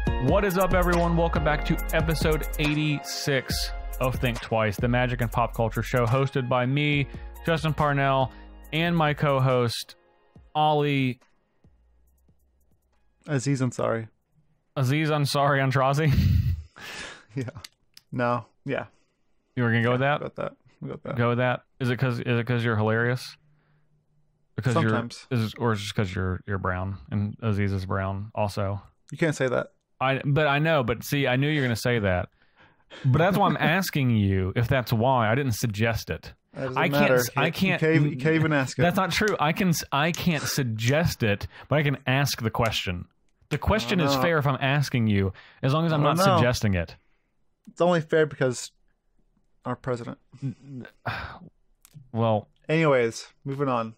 What is up, everyone? Welcome back to episode 86 of Thinktwice, the magic and pop culture show hosted by me, Justin Parnell, and my co-host, Ollie... Aziz Ansari. Aintrazi. Yeah. No. Yeah. You were gonna go with that? Go with that. Is it because you're hilarious? Because sometimes. Or is it just because you're brown and Aziz is brown also? You can't say that. I know, but see, I knew you were gonna say that. But that's why I'm asking you if that's why. I didn't suggest it. I can't. You can't even ask it. That's not true. I can't suggest it, but I can ask the question. The question is fair if I'm asking you, as long as I'm not suggesting it. It's only fair because our president. Well. Anyways, moving on.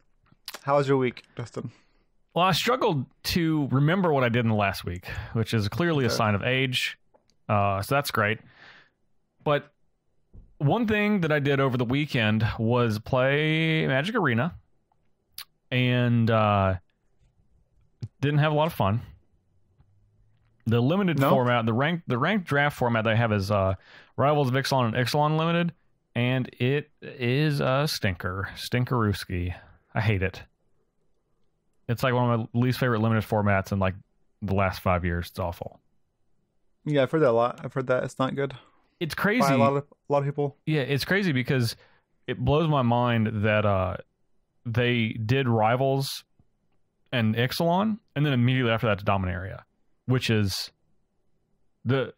How was your week, Justin? Well, I struggled to remember what I did in the last week, which is clearly a sign of age. So that's great. But one thing that I did over the weekend was play Magic Arena, and didn't have a lot of fun. The limited format, the ranked draft format that I have is Rivals of Ixalan and Ixalan Limited, and it is a stinkerooski. I hate it. It's like one of my least favorite limited formats in like the last 5 years. It's awful. Yeah, I've heard that a lot. I've heard that it's not good. It's crazy. By a lot of people. Yeah, it's crazy because it blows my mind that they did Rivals and Ixalan, and then immediately after that, Dominaria, which is the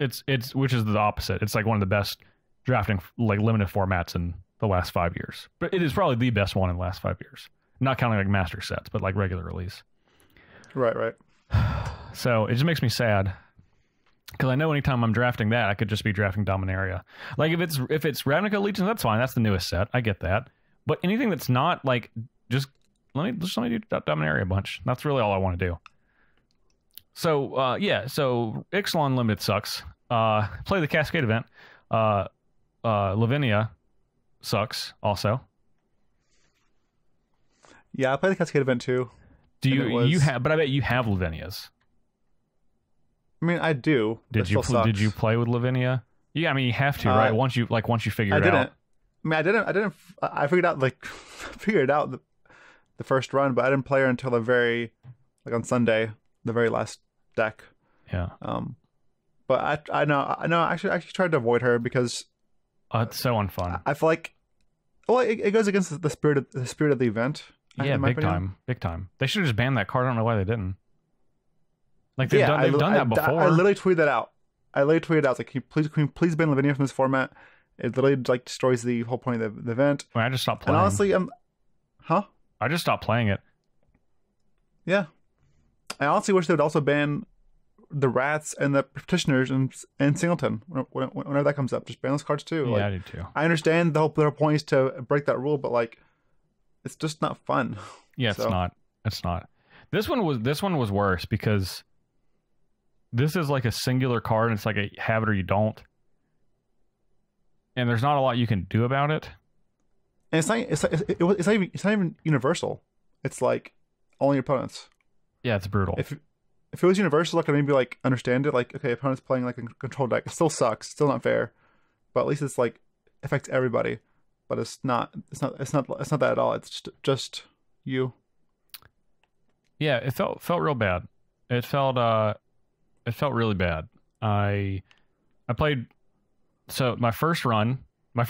opposite. It's like one of the best drafting like limited formats in the last 5 years. But it is probably the best one in the last 5 years. Not counting like master sets, but like regular release. Right. So it just makes me sad. Because I know anytime I'm drafting that, I could just be drafting Dominaria. Like if it's Ravnica Legions, that's fine. That's the newest set. I get that. But anything that's not like just let me do Dominaria a bunch. That's really all I want to do. So so Ixalan Limited sucks. Play the Cascade event. Lavinia sucks also. Yeah, I played the Cascade event too. Do you have? But I bet you have Lavinias. I mean, I do. Did you play with Lavinia? Yeah, I mean you have to, right? Once you figure it out. I didn't. I figured out the first run, but I didn't play her until on Sunday, the very last deck. Yeah. But I know. I actually tried to avoid her because it's so unfun. I feel like, well, it goes against the spirit of the event. Yeah, big time. They should have just banned that card. I don't know why they didn't. Like they've done that before. I literally tweeted that out. I was like, can you please ban Lavinia from this format? It literally like destroys the whole point of the event. Well, I just stopped playing. And honestly, I just stopped playing it. Yeah. I honestly wish they would also ban the Rats and the Petitioners and Singleton whenever that comes up. Just ban those cards too. Yeah, like, I do too. I understand the whole point is to break that rule, but like, it's just not fun. Yeah, it's not. This one was worse because this is like a singular card, and it's like a have it or you don't. And there's not a lot you can do about it. And it's not even universal. It's like only opponents. Yeah, it's brutal. If it was universal, I could maybe like understand it. Like, okay, opponents playing like a control deck. It still sucks. It's still not fair. But at least it's like affects everybody. But it's not that at all. It's just you. Yeah, it felt real bad. It felt really bad. I played. So my first run, I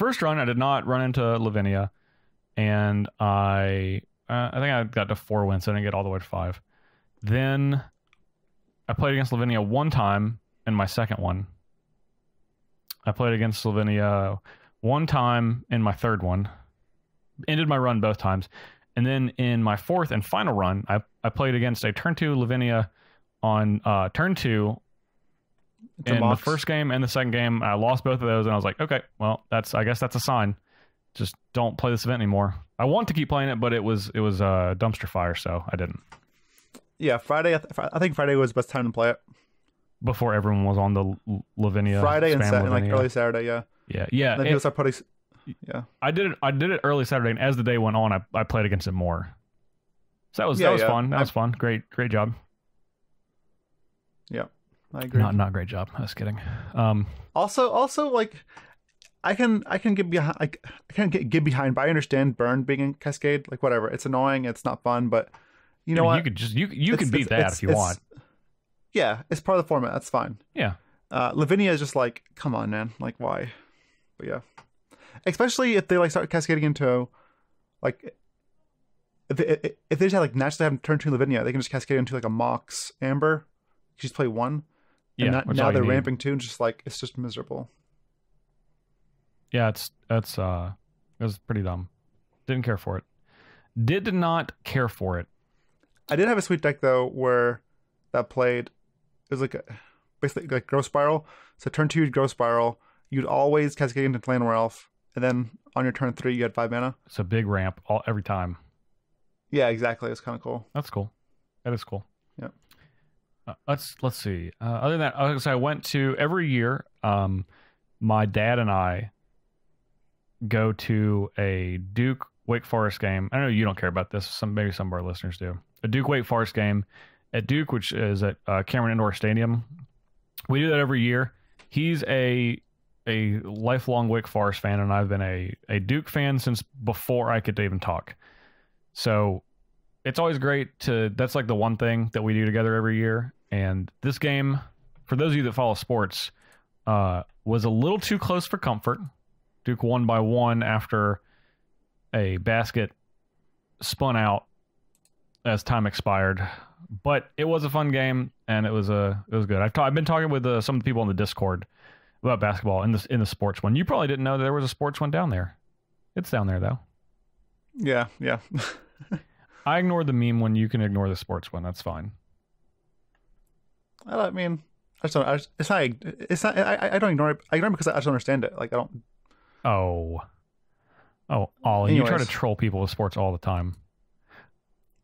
did not run into Lavinia, and I think I got to 4 wins. So I didn't get all the way to 5. Then I played against Lavinia one time in my second one. I played against Lavinia one time in my third one. Ended my run both times. And then in my fourth and final run, I played against a turn 2 Lavinia on turn 2 in the first game and the second game. I lost both of those, and I was like, okay, well, I guess that's a sign. Just don't play this event anymore. I want to keep playing it, but it was a dumpster fire, so I didn't. Yeah, Friday. I think Friday was the best time to play it. Before everyone was on the Lavinia. Friday and like early Saturday, yeah. Yeah. Then people start putting. Yeah. I did it early Saturday, and as the day went on, I played against it more. So that was fun. That was fun. Great job. Yeah. I agree. Not a great job. I was kidding. Also, like, I can get behind. Like, I can't get behind, but I understand burn being in Cascade. Like, whatever. It's annoying. It's not fun. But you know what? You could just you could beat that if you want. Yeah, it's part of the format. That's fine. Yeah. Lavinia is just like, come on, man. Like, why? But yeah, especially if they like start cascading into, like, if they just have like naturally have turn 2 Lavinia, they can just cascade into like a Mox Amber. You just play one. And Yeah. now they're ramping 2, and just like it's just miserable. Yeah, it was pretty dumb. Didn't care for it. Did not care for it. I did have a sweet deck though where that played. It was like basically like Growth Spiral. So turn 2 you'd Growth Spiral. You'd always cascade into Clan Elf, and then on your turn 3 you had 5 mana. It's a big ramp every time. Yeah, exactly. It's kind of cool. That's cool. That is cool. Yeah. Let's see. Other than that, I went to every year. My dad and I go to a Duke Wake Forest game. I know you don't care about this. Maybe some of our listeners do. A Duke Wake Forest game at Duke, which is at Cameron Indoor Stadium. We do that every year. He's a lifelong Wake Forest fan, and I've been a Duke fan since before I could even talk. So it's always great that's like the one thing that we do together every year. And this game, for those of you that follow sports, was a little too close for comfort. Duke won by 1 after a basket spun out as time expired. But it was a fun game, and it was good. I've been talking with some of the people on the Discord about basketball in the sports one. You probably didn't know that there was a sports one down there. It's down there though. Yeah. I ignored the meme one. You can ignore the sports one. That's fine. I mean, I don't ignore it. I ignore it because I just don't understand it. Like, I don't. Oh, Ollie, you try to troll people with sports all the time.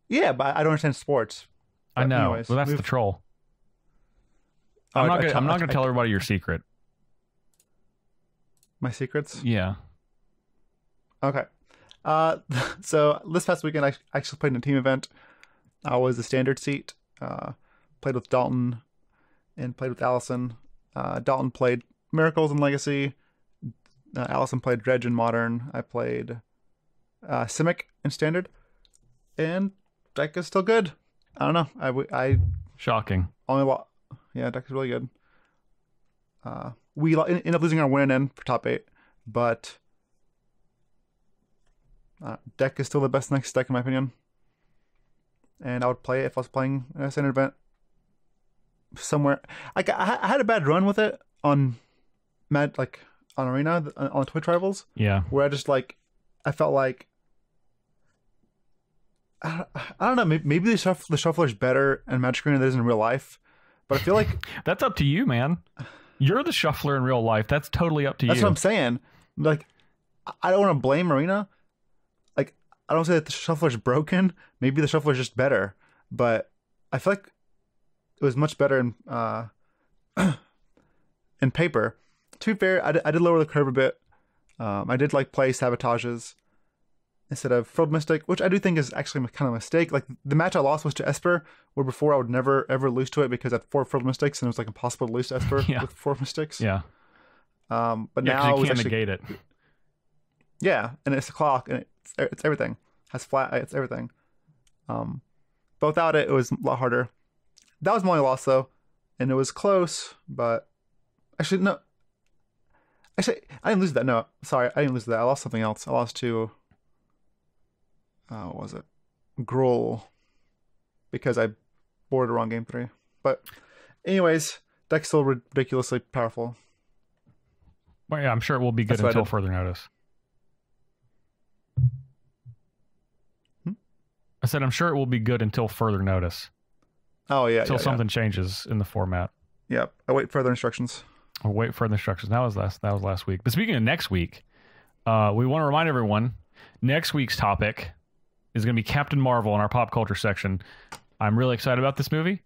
Yeah, but I don't understand sports. But I know. Anyways, well, that's the troll. I'm not gonna tell everybody your secret. My secrets? Yeah. Okay. So this past weekend, I actually played in a team event. I was the standard seat. Played with Dalton and played with Allison. Dalton played Miracles and Legacy. Allison played Dredge and Modern. I played Simic in Standard. And deck is still good. I don't know. I Shocking. Yeah, deck is really good. We ended up losing our win in for top 8, but deck is still the best next deck in my opinion. And I would play it if I was playing a standard event somewhere. Like, I had a bad run with it on on Arena, on Twitch Rivals. Yeah. Where I just I felt like I don't know. Maybe the shuffler's better in Magic Arena than it is in real life, but I feel like that's up to you, man. You're the shuffler in real life. That's totally up to you. That's what I'm saying. Like, I don't want to blame Arena. Like, I don't say that the shuffler's broken. Maybe the shuffler's just better, but I feel like it was much better in in paper. To be fair, I did lower the curve a bit. I did play Sabotages instead of Frilled Mystic, which I do think is actually kind of a mistake. Like, the match I lost was to Esper, where before I would never ever lose to it because I had 4 Frilled Mystics and it was impossible to lose to Esper with 4 Mystics. Yeah. But now you can't negate it. Yeah, and it's a clock and it's everything. Has flat, it's everything. But without it, it was a lot harder. That was my only loss though, and it was close. But actually, no. Actually, I didn't lose that. No, sorry, I didn't lose that. I lost something else. I lost to. What was it? Gruul, because I boarded the wrong game 3. But anyways, deck's still ridiculously powerful. Well, yeah, I'm sure it will be good until further notice. I said I'm sure it will be good until further notice. Oh yeah, until something changes in the format. Yep, I wait further instructions. Or wait for the instructions. That was last week. But speaking of next week, we want to remind everyone, next week's topic is going to be Captain Marvel in our pop culture section. I'm really excited about this movie.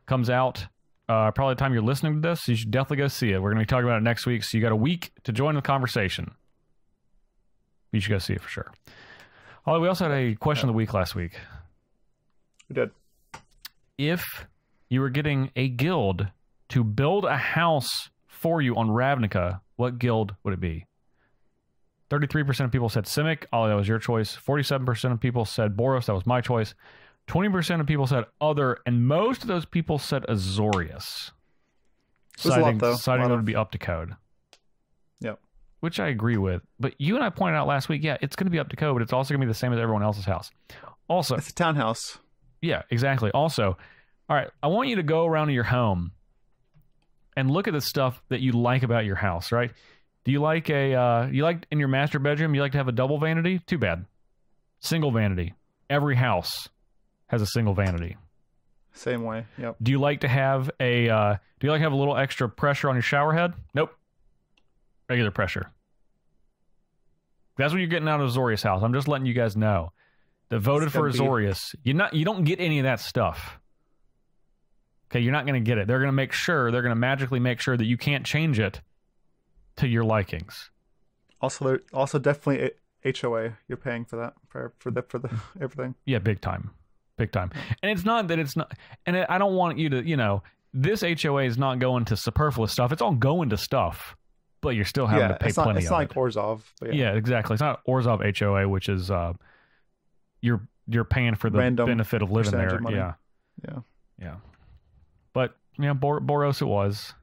Comes out probably the time you're listening to this, so you should definitely go see it. We're going to be talking about it next week, so you got a week to join the conversation. You should go see it for sure. Ollie, we also had a question of the week last week. We did. If you were getting a guild to build a house for you on Ravnica, what guild would it be? 33% of people said Simic. Ollie, that was your choice. 47% of people said Boros. That was my choice. 20% of people said other, and most of those people said Azorius. Citing it would be up to code. Yep. Which I agree with. But you and I pointed out last week, yeah, it's going to be up to code, but it's also going to be the same as everyone else's house. Also, it's a townhouse. Yeah, exactly. Also, all right, I want you to go around to your home and look at the stuff that you like about your house, right? Do you like in your master bedroom, you like to have a double vanity? Too bad. Single vanity. Every house has a single vanity. Same way. Yep. Do you like to have a little extra pressure on your shower head? Nope. Regular pressure. That's what you're getting out of Azorius house. I'm just letting you guys know. That voted for Azorius. You don't get any of that stuff. Okay, you're not going to get it. They're going to magically make sure that you can't change it to your likings. Also definitely HOA. You're paying for that for the everything. Yeah, big time. And it's not that it's not, and I don't want you to, this HOA is not going to superfluous stuff. It's all going to stuff, but you're still having to pay plenty of it. It's not like Orzhov. Yeah, exactly. It's not Orzhov HOA, which is you're paying for the random benefit of living there. Of Yeah. But Boros it was.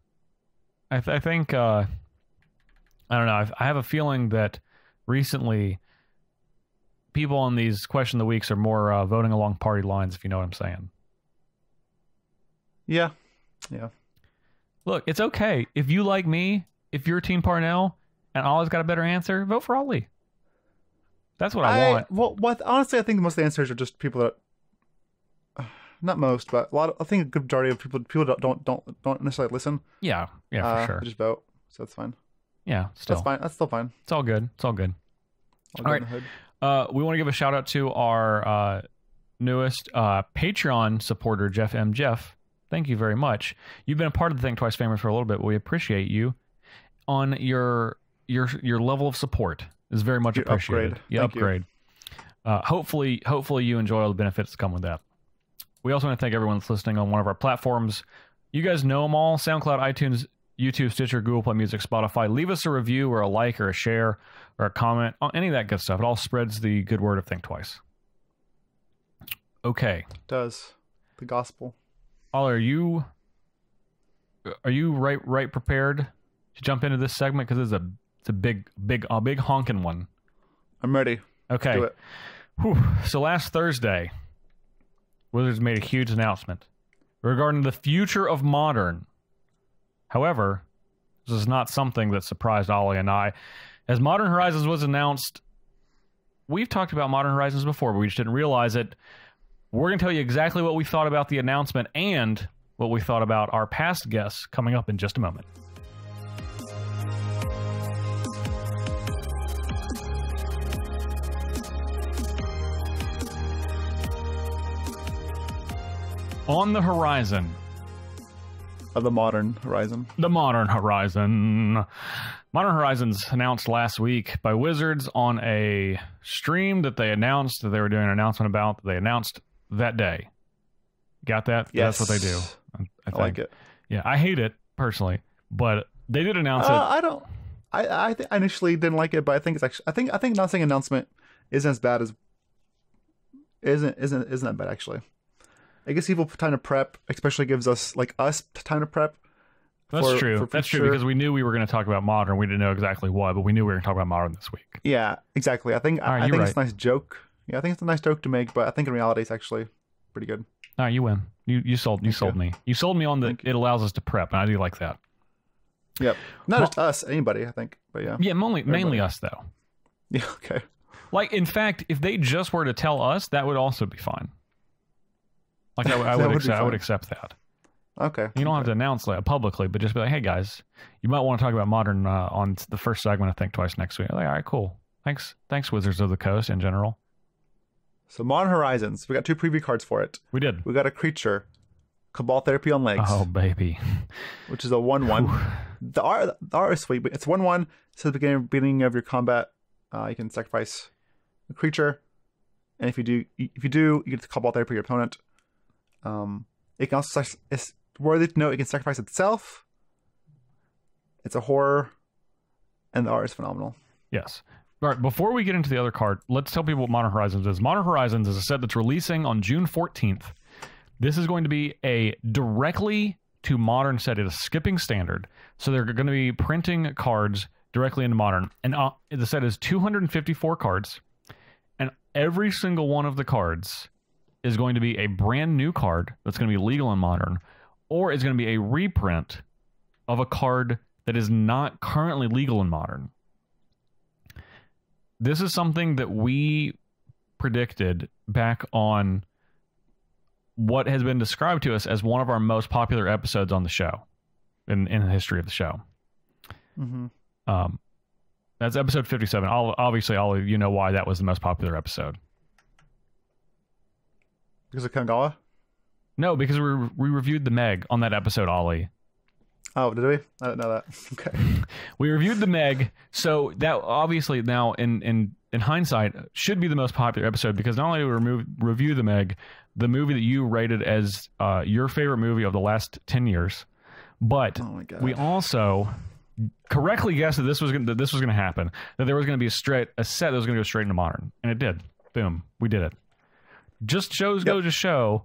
I think I don't know. I have a feeling that recently people on these question of the weeks are more voting along party lines, if you know what I'm saying. Yeah. Look, it's okay if you like me. If you're Team Parnell and Ollie's got a better answer, vote for Ollie. That's what I want. Well, honestly, I think most of the answers are just people that, not most, but I think a good majority of people don't necessarily listen. Yeah, for sure. They just vote, so that's fine. Yeah, still. That's fine. That's still fine. It's all good. All right. We want to give a shout out to our newest Patreon supporter, Jeff M. Jeff. Thank you very much. You've been a part of the Thinktwice family for a little bit, but we appreciate you on your level of support. Is very much appreciated. Upgrade. Hopefully you enjoy all the benefits that come with that. We also want to thank everyone that's listening on one of our platforms. You guys know them all: SoundCloud, iTunes, YouTube, Stitcher, Google Play Music, Spotify. Leave us a review or a like or a share or a comment on any of that good stuff. It all spreads the good word of Thinktwice. Okay. It does. The gospel. Ollie, are you right prepared to jump into this segment? Because it's a big honking one. I'm ready. Okay. Let's do it. So last Thursday, Wizards made a huge announcement regarding the future of Modern. However, this is not something that surprised Ollie and I. As Modern Horizons was announced, we've talked about Modern Horizons before, but we just didn't realize it. We're going to tell you exactly what we thought about the announcement and what we thought about our past guests coming up in just a moment. On the horizon. Of the Modern Horizon. The Modern Horizon. Modern Horizons announced last week by Wizards on a stream that they announced that they were doing an announcement about. They announced that day. Got that? Yes. That's what they do. I like it. Yeah, I hate it personally, but they did announce it. I don't. I initially didn't like it, but I think it's actually. I think announcing announcement isn't as bad as. Isn't that bad actually? I guess people time to prep, especially gives us time to prep. That's true. That's true because we knew we were going to talk about Modern. We didn't know exactly what, but we knew we were going to talk about Modern this week. Yeah, exactly. I think it's a nice joke. Yeah, I think it's a nice joke to make, but I think in reality it's actually pretty good. All right, you win. You sold me. You sold me on the it allows us to prep, and I do like that. Yep. Not just us, anybody, I think. But yeah. Yeah, mainly us though. Yeah, okay. Like, in fact, if they just were to tell us, that would also be fine. Like, I would accept that. Okay. You don't have to announce that publicly, but just be like, hey, guys, you might want to talk about Modern on the first segment of Thinktwice next week. Like, all right, cool. Thanks, Wizards of the Coast in general. So, Modern Horizons. We got 2 preview cards for it. We did. We got a creature. Cabal Therapy on legs. Oh, baby. Which is a 1/1. The art is sweet, but it's 1/1. So at the beginning of your combat, you can sacrifice a creature. And if you do, you get to Cabal Therapy your opponent. It can also worthy to note it can sacrifice itself. It's a horror, and the art is phenomenal. Yes. All right, before we get into the other card, let's tell people what Modern Horizons is. Modern Horizons is a set that's releasing on June 14th. This is going to be a directly to Modern set. It is skipping Standard. So they're going to be printing cards directly into Modern. And the set is 254 cards. And every single one of the cards is going to be a brand new card that's going to be legal in Modern. Or it's going to be a reprint of a card that is not currently legal in Modern. This is something that we predicted back on what has been described to us as one of our most popular episodes on the show in the history of the show. Mm-hmm. That's episode 57. Obviously, all of you know why that was the most popular episode. Because of Kangala? No, because we reviewed the Meg on that episode, Ollie. Oh, did we? I didn't know that. Okay. We reviewed the Meg, so that obviously now in hindsight should be the most popular episode because not only did we review the Meg, the movie that you rated as your favorite movie of the last 10 years, but we also correctly guessed that this was going to happen, that there was going to be a set that was going to go straight into Modern, and it did. Boom, we did it. Just go to show.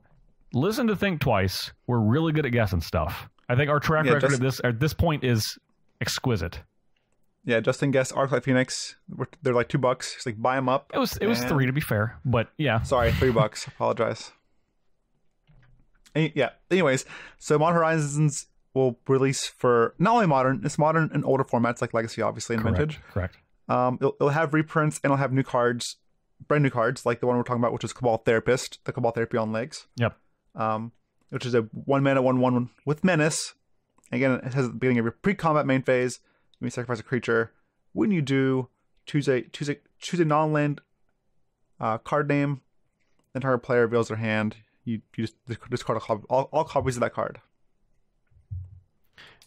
Listen to Thinktwice. We're really good at guessing stuff. I think our track record at this point is exquisite. Yeah, Justin guessed Arclight Phoenix. They're like $2. It's like buy them up. It was $3 to be fair, but yeah. Sorry, $3. Apologize. Yeah. Anyways, so Modern Horizons will release for not only Modern, it's Modern in older formats like Legacy, obviously, and Vintage. Correct. It'll have reprints and it'll have new cards, brand new cards, like the one we're talking about, which is Cabal Therapist, the Cabal Therapy on legs. Yep. Which is a 1-mana 1/1 with Menace. Again, it has at the beginning of your pre-combat main phase. You may sacrifice a creature. When you do, choose a non-land card name. Then target player reveals their hand. You just discard all copies of that card.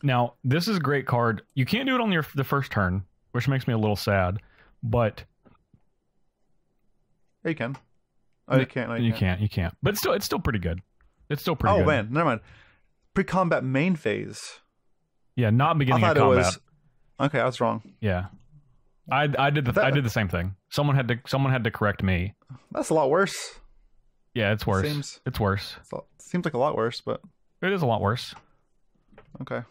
Now, this is a great card. You can't do it on the first turn, which makes me a little sad. But yeah, you can. Oh, you can't. No, you can't. But it's still pretty good. It's still pretty good. Oh, man. Never mind. Pre-combat main phase. Yeah, not beginning of combat. Okay, I was wrong. Yeah. I did the same thing. Someone had to correct me. That's a lot worse. Yeah, it's worse. It's worse. Seems like a lot worse, but it is a lot worse. Okay.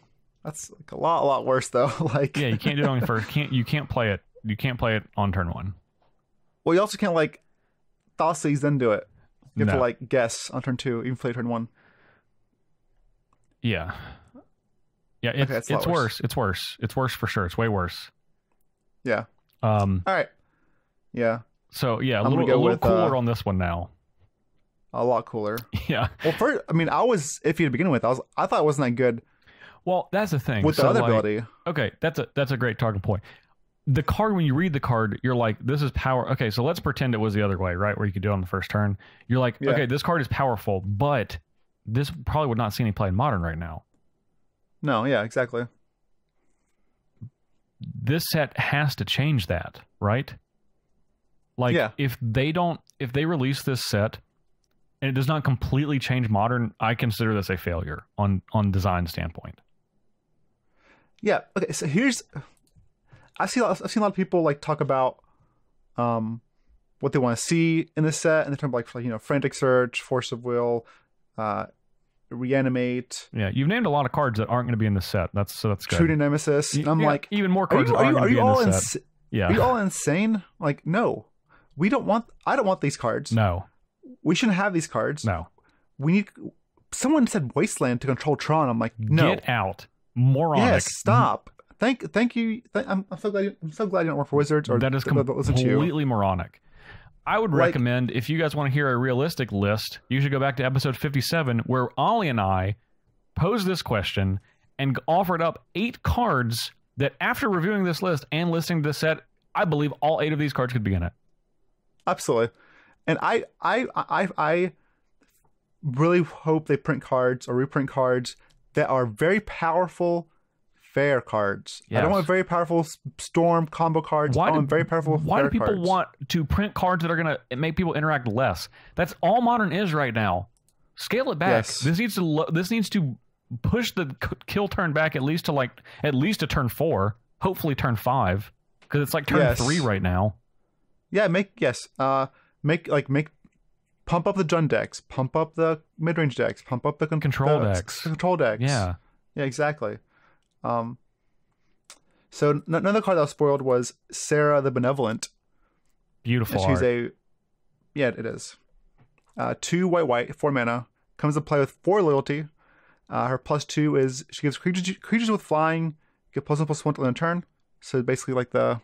That's like a lot worse though. Like yeah, you can't do it on your first. You can't play it. You can't play it on turn 1. Well, you also can't like Thoughtseize then do it. You have to like guess on turn 2, even play turn 1. Yeah. Yeah, it's worse. It's worse. It's worse for sure. It's way worse. Yeah. All right. Yeah. So yeah, a little cooler on this one now. A lot cooler. Yeah. Well, first, I mean, I was iffy to begin with. I thought it wasn't that good. Well, that's the thing. With the other ability. Okay, that's a great talking point. The card, when you read the card, you're like, this is power. Okay, so let's pretend it was the other way, right? Where you could do it on the first turn. You're like, okay, this card is powerful, but this probably would not see any play in Modern right now. No, yeah, exactly. This set has to change that, right? Like, if they release this set and it does not completely change Modern, I consider this a failure on design standpoint. Yeah. Okay. So I've seen a lot of people like talk about what they want to see in this set, and they talk about like Frantic Search, Force of Will, Reanimate. Yeah, you've named a lot of cards that aren't going to be in this set. That's good. True Nemesis. And I'm like, even more cards that aren't going to be in this set. Yeah. Are you all insane? Like, no. I don't want these cards. No. We shouldn't have these cards. No. We need. Someone said Wasteland to control Tron. I'm like, no. Get out. Moronic. Yes, stop. Thank you. I'm so glad you don't work for Wizards. Or that is completely moronic. I would recommend, if you guys want to hear a realistic list, you should go back to episode 57, where Ollie and I posed this question and offered up 8 cards that, after reviewing this list and listening to this set, I believe all 8 of these cards could be in it. Absolutely. And I really hope they print cards or reprint cards that are very powerful, fair cards. Yes. I don't want very powerful Storm combo cards. I want very powerful Why fair do people cards. Want to print cards that are going to make people interact less? That's all Modern is right now. Scale it back. Yes. This needs to push the kill turn back at least to turn 4, hopefully turn 5, because it's like turn 3 right now. Yeah, pump up the Jund decks, pump up the mid-range decks, pump up the control decks. Control decks. Yeah, exactly. So another card that was spoiled was Sarah the Benevolent. Beautiful She's art. It is. 2 white, 4 mana. Comes to play with 4 loyalty. Her +2 is she gives creatures with flying get +1/+1 till end of turn. So basically like the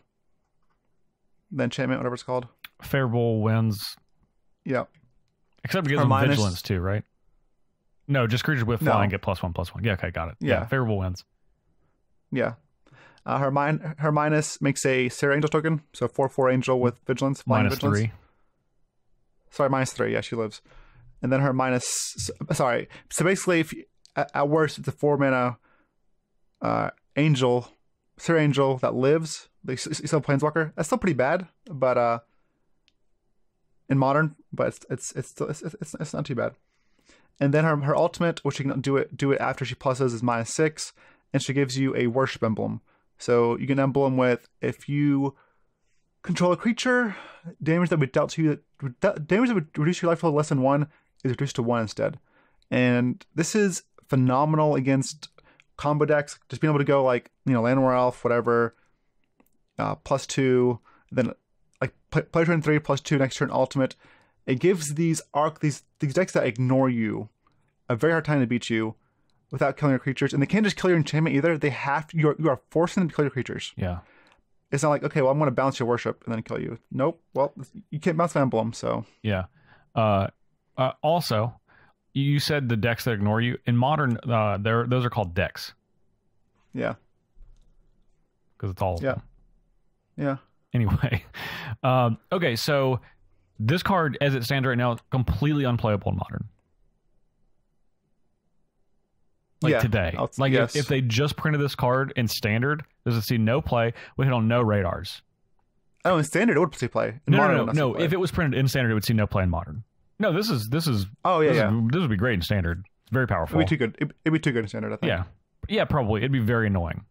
enchantment, whatever it's called. Favorable winds. Yeah. Except because of vigilance too, right? No, just creatures with flying get +1/+1. Yeah, okay, got it. Yeah, favorable winds. Yeah. Her minus makes a Sarah Angel token, so 4/4 Angel with vigilance, flying vigilance. -3. Sorry, -3. Yeah, she lives. And then her sorry. So basically, if at worst, it's a 4 mana Angel, Sarah Angel that lives. They still Planeswalker. That's still pretty bad, but in Modern, but it's not too bad. And then her ultimate, which you can do it after she pluses, is -6, and she gives you a worship emblem. So you can emblem with if you control a creature, damage that would dealt to you, damage that would reduce your life total less than 1 is reduced to 1 instead. And this is phenomenal against combo decks. Just being able to go like Llanowar Elf, whatever, +2, then like play turn 3 +2 next turn ultimate. It gives these decks that ignore you a very hard time to beat you without killing your creatures, and they can't just kill your enchantment either. They have to, you are forcing them to kill your creatures. Yeah, it's not like, okay, well, I'm going to bounce your worship and then kill you. Nope. Well, you can't bounce an emblem, so yeah. Also, you said the decks that ignore you in Modern. Those are called decks. Yeah, because it's all of them. Yeah. Anyway, okay, so this card, as it stands right now, is completely unplayable in Modern. Today. If they just printed this card in Standard, does it see no play? We hit on no radars. Oh, in Standard it would see play. No. If it was printed in Standard, it would see no play in Modern. No, this is. Oh yeah, this would be great in Standard. It's very powerful. It'd be too good. It'd be too good in Standard, I think. Yeah, probably. It'd be very annoying.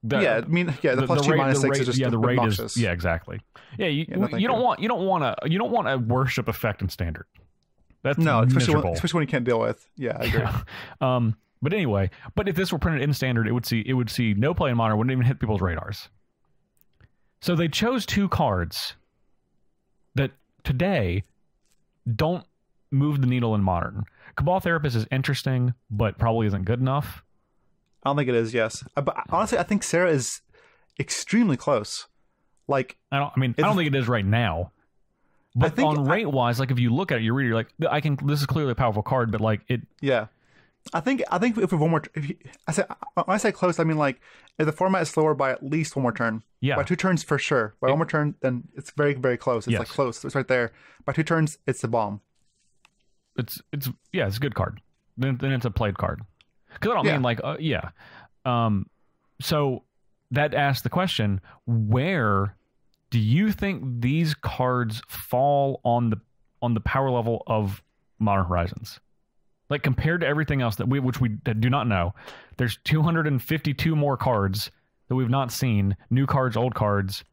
The +2 -6 is just the rate obnoxious. is exactly. Yeah, you don't want a worship effect in Standard. That's especially when you can't deal with. Yeah, I agree. Yeah. But anyway, if this were printed in Standard, it would see no play in Modern. Wouldn't even hit people's radars. So they chose 2 cards that today don't move the needle in Modern. Cabal Therapist is interesting, but probably isn't good enough. I don't think it is. Yes, but honestly, I think Sarah is extremely close. Like, I don't think it is right now. But on rate wise, like if you look at it, you read, you're like, this is clearly a powerful card, but like it. Yeah. I think if we one more, when I say close, I mean like if the format is slower by at least 1 more turn. Yeah. By 2 turns for sure. By 1 more turn, then it's very, very close. It's like close. It's right there. By 2 turns, it's the bomb. It's a good card. Then it's a played card. Because I don't mean so that asks the question: where do you think these cards fall on the power level of Modern Horizons? Like compared to everything else which we do not know, there's 252 more cards that we've not seen. New cards, old cards.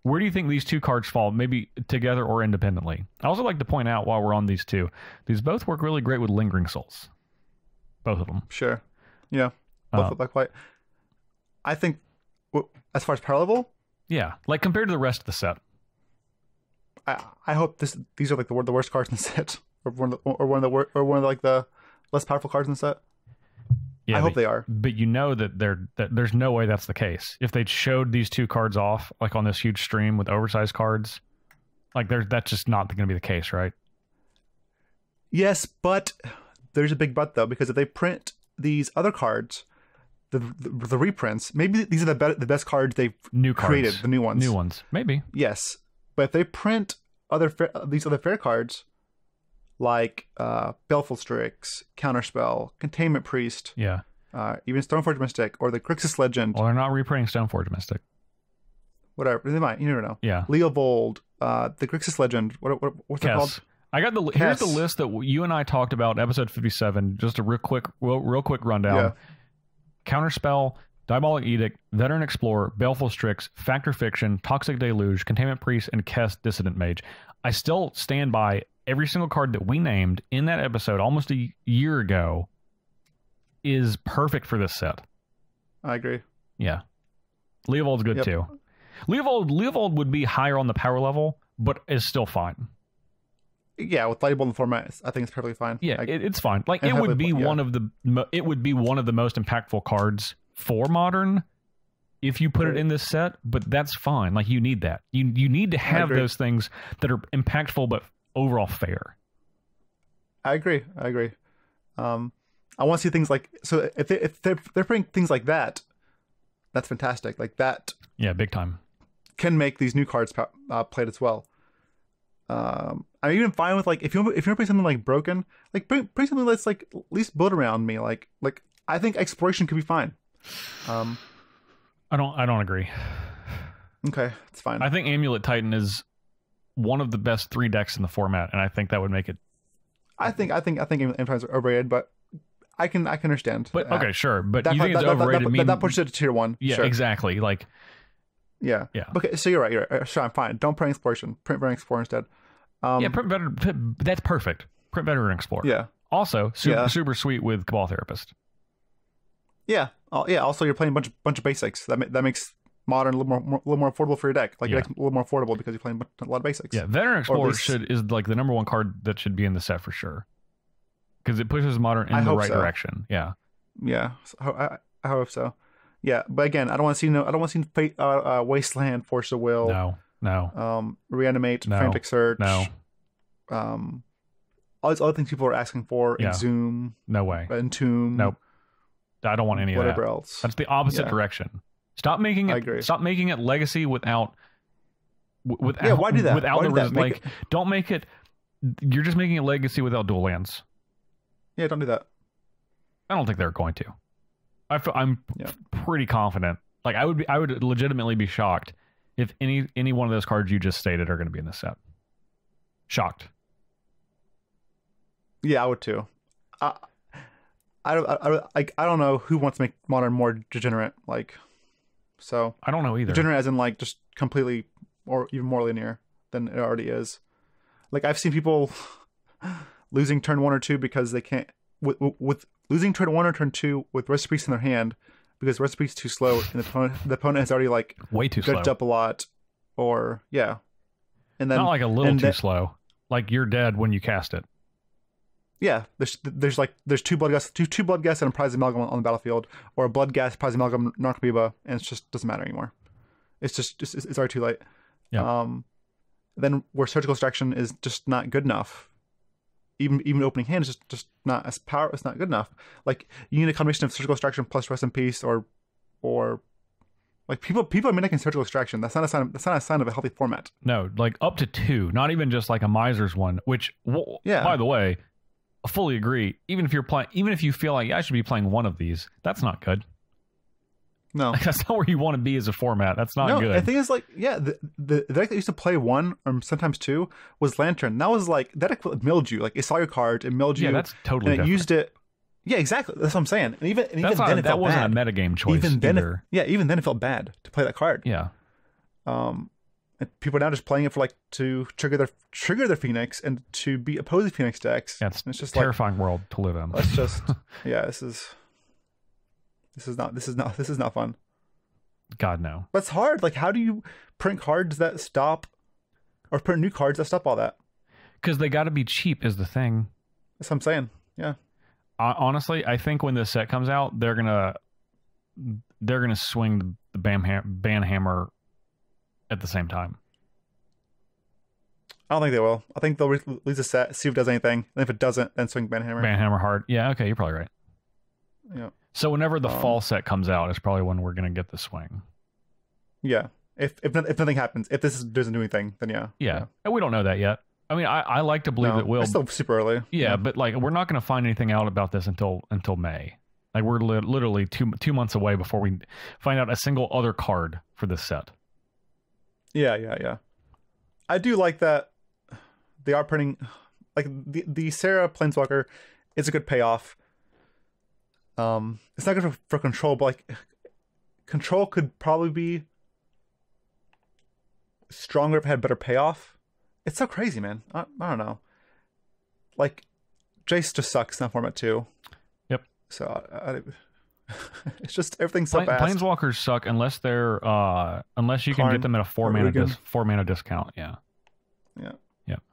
Where do you think these 2 cards fall? Maybe together or independently. I also like to point out while we're on these 2, these both work really great with Lingering Souls. Both of them. Sure. Yeah. Both look like white. I think, as far as power level. Yeah, like compared to the rest of the set. I hope these are like the worst cards in the set, or one of the less powerful cards in the set. Yeah, I hope they are. But you know that there's no way that's the case. If they showed these 2 cards off, like on this huge stream with oversized cards, like that's just not going to be the case, right? Yes, but there's a big but though, because if they print these other cards, the reprints, maybe these are the best cards they've created, the new ones. Maybe. Yes, but if they print these other fair cards, like Baleful Strix, Counterspell, Containment Priest, even Stoneforge Mystic, or the Grixis Legend. Well, they're not reprinting Stoneforge Mystic. Whatever, they might. You never know. Yeah. Leovold, the Grixis Legend. What's it called? I got here's the list that you and I talked about in episode 57. Just a real quick rundown. Yeah. Counterspell, Diabolic Edict, Veteran Explorer, Baleful Strix, Factor Fiction, Toxic Deluge, Containment Priest, and Kest Dissident Mage. I still stand by every single card that we named in that episode almost a year ago is perfect for this set. I agree. Yeah. Leovold's good too. Leovold would be higher on the power level, but is still fine. Yeah, with Lightning Bolt in the format, I think it's perfectly fine. Yeah, it's fine. Like it would be one of the most impactful cards for Modern if you put it in this set, but that's fine. Like you need that. You need to have those things that are impactful but overall fair. I agree. I want to see things like, so if they're putting things like that, that's fantastic. Like that. Yeah, big time. Can make these new cards played as well. I'm even fine with like if you're putting something like broken, like bring something that's like at least build around me. Like I think exploration could be fine. I don't agree. Okay, it's fine. I think Amulet Titan is one of the best 3 decks in the format, and I think that would make it. I think Aintrazi are overrated, but I can understand. But okay, sure. But you think it's overrated? That pushes it to tier 1. Yeah, sure. Exactly. Like. Yeah. Okay, so you're right. Sure, I'm fine. Don't print exploration. Print Veteran Explorer instead. Print better. That's perfect. Print Veteran Explorer. Yeah. Also, super sweet with Cabal Therapist. Yeah. Also, you're playing a bunch of basics. That makes Modern a little more affordable for your deck. Like your deck's a little more affordable because you're playing a lot of basics. Yeah. Veteran Explorer is like the number 1 card that should be in the set for sure, because it pushes Modern in the right direction. Yeah. Yeah. So, I hope so. Yeah, but again, I don't want to see Wasteland, Force of Will. No. Reanimate, Frantic Search. No. All these other things people are asking for. Exhume. No way. Entomb. Nope. I don't want any of that. Whatever else. That's the opposite direction. Stop making it. I agree. Stop making it legacy without. Yeah, why do that? Without don't make it. You're just making it legacy without dual lands. Yeah, don't do that. I don't think they're going to. I'm pretty confident. Like I would legitimately be shocked if any one of those cards you just stated are going to be in this set. Shocked. Yeah, I would too. I don't know who wants to make Modern more degenerate. Like, so I don't know either. Degenerate as in like just completely or even more linear than it already is. Like I've seen people losing turn 1 or 2 because they can't with losing turn 1 or turn 2 with Recipes in their hand because Recipe's too slow and the opponent has already like way too slow up a lot, or and then not like a little too slow, like you're dead when you cast it. Yeah, there's 2 blood gas, two blood gas and a prize amalgam on the battlefield, or a blood gas, prize amalgam, Narcomoeba, and it just doesn't matter anymore. It's already too late. Yeah. Then where Surgical Extraction is just not good enough. Even opening hand is just not as power. It's not good enough. Like you need a combination of Surgical Extraction plus Rest in Peace, or like people are making Surgical Extraction. That's not a sign of a healthy format. No, like up to 2, not even just like a Miser's one. Which, by the way, I fully agree. Even if you feel like I should be playing one of these, that's not good. No, like, that's not where you want to be as a format. That's not good. The thing is, like, the deck that used to play 1 or sometimes 2 was Lantern. That was like that deck milled you. Like it saw your card, it milled you. Yeah, that's totally and it different. Used it. Yeah, exactly. That's what I'm saying. And even then, that wasn't a metagame choice. Even then, it felt bad to play that card. Yeah. And people are now just playing it for like to trigger their Phoenix and to beat opposing Phoenix decks. Yeah, it's just a terrifying world to live in. Let's just This is not fun. God, no. But it's hard. Like, how do you print cards that stop, or print new cards that stop all that? Because they got to be cheap is the thing. That's what I'm saying. Yeah. Honestly, I think when this set comes out, they're gonna swing the ban hammer at the same time. I don't think they will. I think they'll release a set, see if it does anything, and if it doesn't, then swing ban hammer. Ban hammer hard. Yeah. Okay, you're probably right. Yeah. So whenever the fall set comes out, is probably when we're gonna get the swing. Yeah. If nothing happens, if this doesn't do anything, then yeah. Yeah. And we don't know that yet. I mean, I like to believe it will. It's still super early. Yeah, but like we're not going to find anything out about this until May. Like we're literally two months away before we find out a single other card for this set. Yeah. I do like that they are printing. like the Sarah Planeswalker is a good payoff. It's not good for control, but like control could probably be stronger if it had better payoff. It's so crazy, man. I don't know. Like Jace just sucks in that format too. Yep. So it's just everything's so fast. Planeswalkers suck unless they're unless you can get them at a 4 mana discount. Yeah. Yeah. Yep.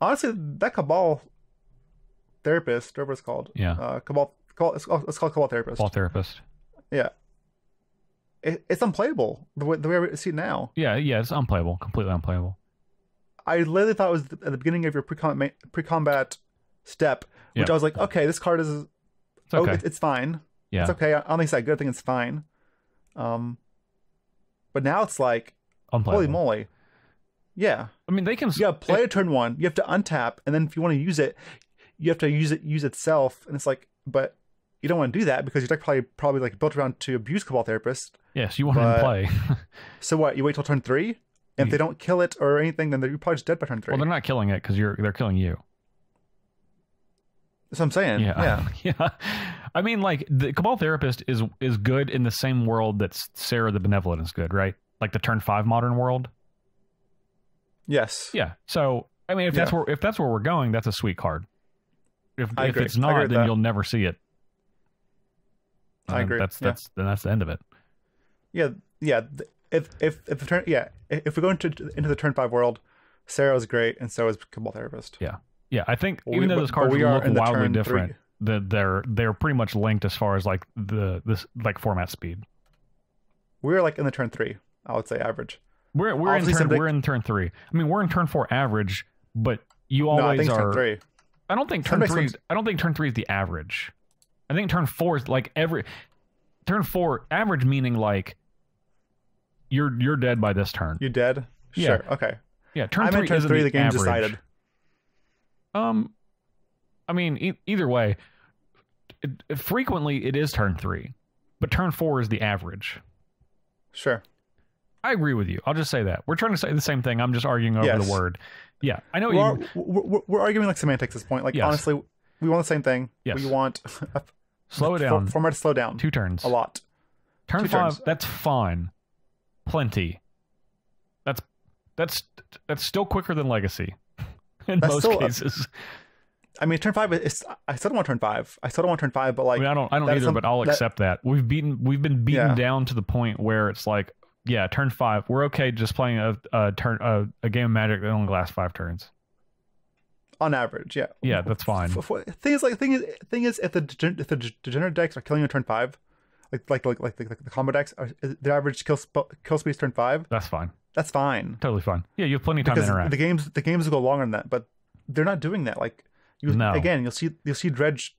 Honestly, that Cabal Therapist, whatever it's called. Yeah. It's called Cabal Therapist. Cabal Therapist. Yeah. It's unplayable the way I see it now. Yeah, it's unplayable. Completely unplayable. I literally thought it was at the beginning of your pre-combat step, which I was like, okay, this card is okay. It's fine. Yeah. It's okay. I don't think it's that good. I think it's fine. But now it's like, holy moly. Yeah. I mean, they can... Yeah, play a turn 1. You have to untap, and then if you want to use it, you have to use itself. And it's like, but you don't want to do that because your deck probably like built around to abuse Cabal Therapist. Yes, you want it in play. So what? You wait till turn 3? And if they don't kill it or anything, then you're probably just dead by turn 3. Well, they're not killing it because they're killing you. That's what I'm saying. Yeah. Yeah. I mean, like, the Cabal Therapist is good in the same world that Sarah the Benevolent is good, right? Like the turn 5 modern world. Yes. Yeah. So, I mean, if that's where we're going, that's a sweet card. If it's not, then you'll never see it. I agree. Then that's the end of it. Yeah. If we go into the turn 5 world, Sarah is great, and so is Cabal Therapist. Yeah. Yeah, I think even though those cards look wildly different, they're pretty much linked as far as like this format speed. We're like in the turn 3, I would say average. We're in turn 3. I mean, we're in turn 4 average, but you always I think are. Turn 3. I don't think turn 3. I don't think turn 3 is the average. I think turn 4 is like turn 4 average, meaning like you're dead by this turn. You dead? Yeah. Sure. Okay. Yeah. Turn 3 turn 3. The game's decided. I mean, either way, frequently it is turn 3, but turn 4 is the average. Sure. I agree with you. I'll just say that. We're trying to say the same thing. I'm just arguing over the word. Yeah, I know we're arguing like semantics at this point. Like, honestly, we want the same thing. Yes. We want slow it down. Format to slow down. 2 turns. A lot. Turn 5, that's fine. Plenty. That's still quicker than Legacy in most cases. I mean, turn 5 is. I still don't want turn 5. I still don't want turn 5, but like, I don't either. But I'll accept that. We've been beaten down to the point where it's like, yeah, turn 5. We're okay just playing a game of Magic that only lasts 5 turns. On average, yeah. Yeah, that's fine. Thing is, if the degenerate decks are killing you on turn 5, like the combo decks, the average kill speed is turn 5. That's fine. That's fine. Totally fine. Yeah, you have plenty of time to interact. The games will go longer than that, but they're not doing that. Like, again, you'll see Dredge.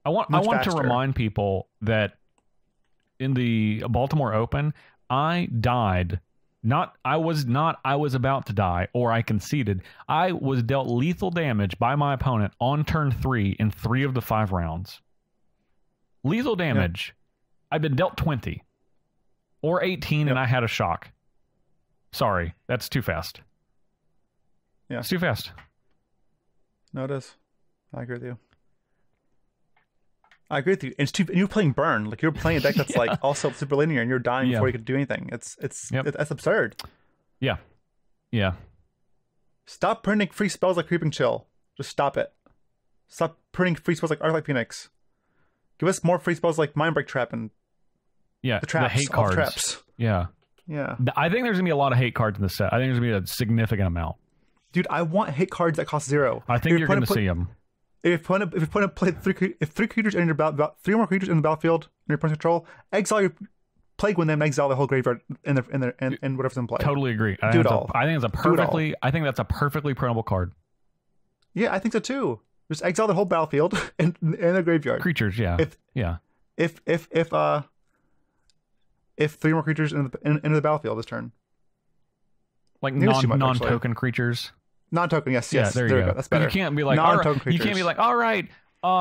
I want to remind people that in the Baltimore Open, I died. I was about to die, or I conceded. I was dealt lethal damage by my opponent on turn 3 in 3 of the 5 rounds. Lethal damage. Yeah. I've been dealt 20 or 18, and I had a shock. Sorry, that's too fast. Yeah, it's too fast. No, it is. I agree with you. I agree with you. And you're playing burn. Like, you're playing a deck that's like also super linear, and you're dying before you could do anything. That's absurd. Yeah. Yeah. Stop printing free spells like Creeping Chill. Just stop it. Stop printing free spells like Arclight Phoenix. Give us more free spells like Mindbreak Trap and the traps. The hate cards. Traps. Yeah. Yeah. I think there's gonna be a lot of hate cards in this set. I think there's gonna be a significant amount. Dude, I want hate cards that cost 0. I think you're gonna see them. If you want to play 3 creatures in your 3 or more creatures in the battlefield in your opponent's control, exile your Plague Wind, then exile the whole graveyard in whatever's in play. Totally agree. I think that's a perfectly printable card. Yeah, I think so too. Just exile the whole battlefield in the graveyard. Creatures, yeah. If 3 more creatures into the battlefield this turn. Like non-token creatures. Non-token, yes. There you go. That's better. You can't be like non-token creatures. You can't be like, all right,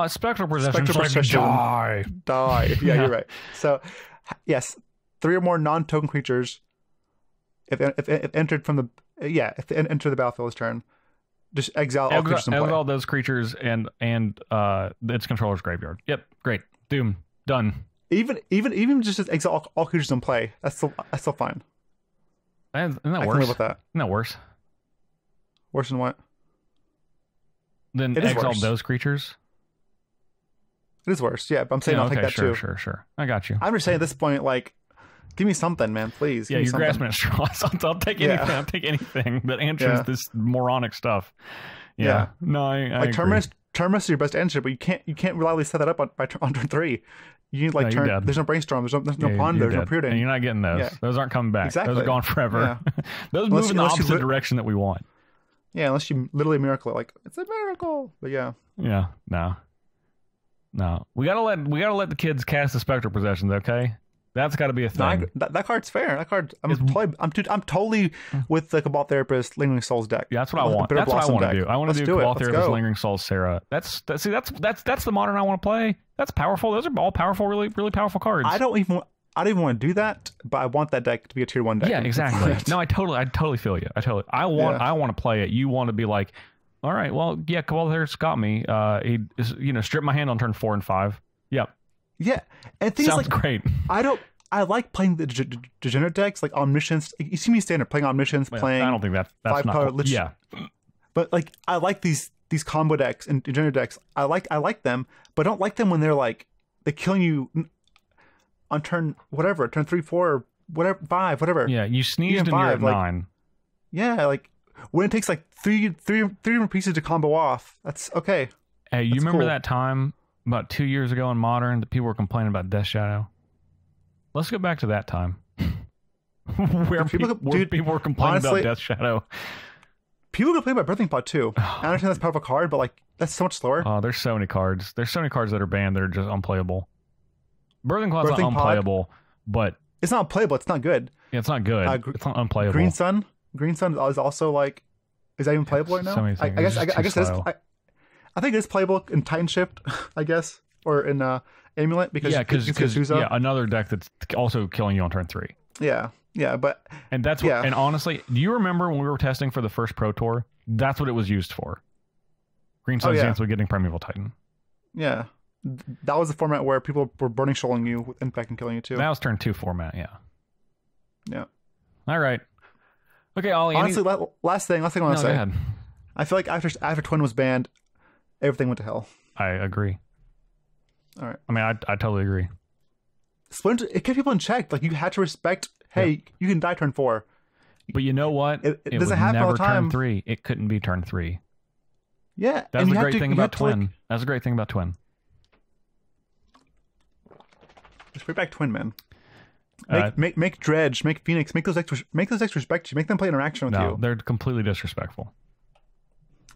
Spectral Procession. Die. Yeah, you're right. So, yes, 3 or more non-token creatures. If entered from the if they enter the battlefield this turn, Just exile all creatures in play. Exile those creatures and its controller's graveyard. Yep, great. Doom done. Even just exile all creatures in play. That's still fine. Isn't that I can worse? live with that. Isn't that worse? Worse than what? Then exile those creatures. It is worse. Yeah, but I'm saying I'll take that too. Sure. I got you. I'm just saying at this point, like, give me something, man, please. Yeah, you're grasping at straws. I'll take anything. I'll take anything that answers this moronic stuff. Yeah. No, I like agree. Terminus is your best answer, but you can't reliably set that up on turn 3. You need like there's no brainstorm, there's no ponder, there's no prudent. And you're not getting those. Yeah. Those aren't coming back. Exactly. Those are gone forever. Yeah. Those move in the opposite direction that we want. Yeah, unless you literally miracle it, like it's a miracle. But yeah. Yeah. No. We gotta let the kids cast the spectral possessions, okay? That's got to be a thing. No, that card's fair. That card, I'm totally with the Cabal Therapist Lingering Souls deck. Yeah, that's what I want. That's what I want to do. I want to do Cabal Therapist Lingering Souls Sarah. That's the modern I want to play. That's powerful. Those are all powerful, really powerful cards. I don't even want to do that, but I want that deck to be a tier 1 deck. Yeah, exactly. No, I totally feel you. I want to play it. You want to be like, all right, well, yeah, Cabal Therapist got me. He stripped my hand on turn 4 and 5. Yep. Yeah, and things sounds like great. I like playing the degenerate decks, like Omniscience. You see me standard playing Omniscience, playing. I don't think that's 5-color Lich. Yeah, but like I like these combo decks and degenerate decks. I like them, but I don't like them when they're killing you on turn 3, 4, whatever, 5, whatever. Yeah, you sneezed and you're at 9. Yeah, like when it takes like three more pieces to combo off. That's okay. Hey, you remember that time about 2 years ago in Modern that people were complaining about Death Shadow? Let's go back to that time. where people were complaining about Death Shadow. People complain about Birthing Pod too. I understand that's part of a card, but like that's so much slower. Oh, there's so many cards. There's so many cards that are banned that are just unplayable. Birthing Pod's not unplayable, but it's not playable. It's not good. Yeah, it's not good. It's not unplayable. Green Sun is also like, is that even playable right now? I guess it is. I think it is playable in Titan Shift, I guess, or in Amulet because another deck that's also killing you on turn 3. Yeah, but and that's what. And honestly, do you remember when we were testing for the first Pro Tour? That's what it was used for. Green Sun Stance with getting Primeval Titan. Yeah, that was the format where people were burning shoaling you with impact and killing you too. That was turn 2 format. Yeah. All right. Okay, Ollie. Honestly, last thing I want to say. Go ahead. I feel like after Twin was banned, everything went to hell. I agree. All right. I mean, I totally agree. Splinter, it kept people in check. Like you had to respect. Hey, you can die turn 4. But you know what? It doesn't happen all the time. Turn 3. It couldn't be turn 3. Yeah, that's the great thing about Twin. That's a great thing about Twin. Just bring back Twin, man. Make Dredge, make Phoenix, make those decks respect you. Make them play interaction with you. No, they're completely disrespectful.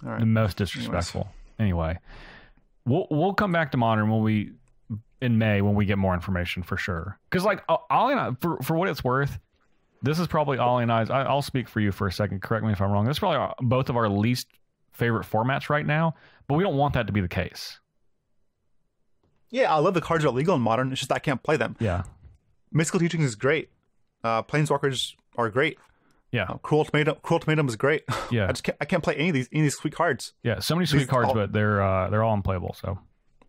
All right. The most disrespectful. Anyway, we'll come back to Modern in May when we get more information for sure. Because like Ollie and I, for what it's worth, this is probably Ollie and I's. I'll speak for you for a second. Correct me if I'm wrong. This is probably both of our least favorite formats right now, but we don't want that to be the case. Yeah, I love the cards that are legal in Modern. It's just I can't play them. Yeah. Mystical Teachings is great. Planeswalkers are great. Yeah. Cruel Ultimatum is great. Yeah. I can't play any of these sweet cards. Yeah, so many sweet cards, but they're all unplayable. So.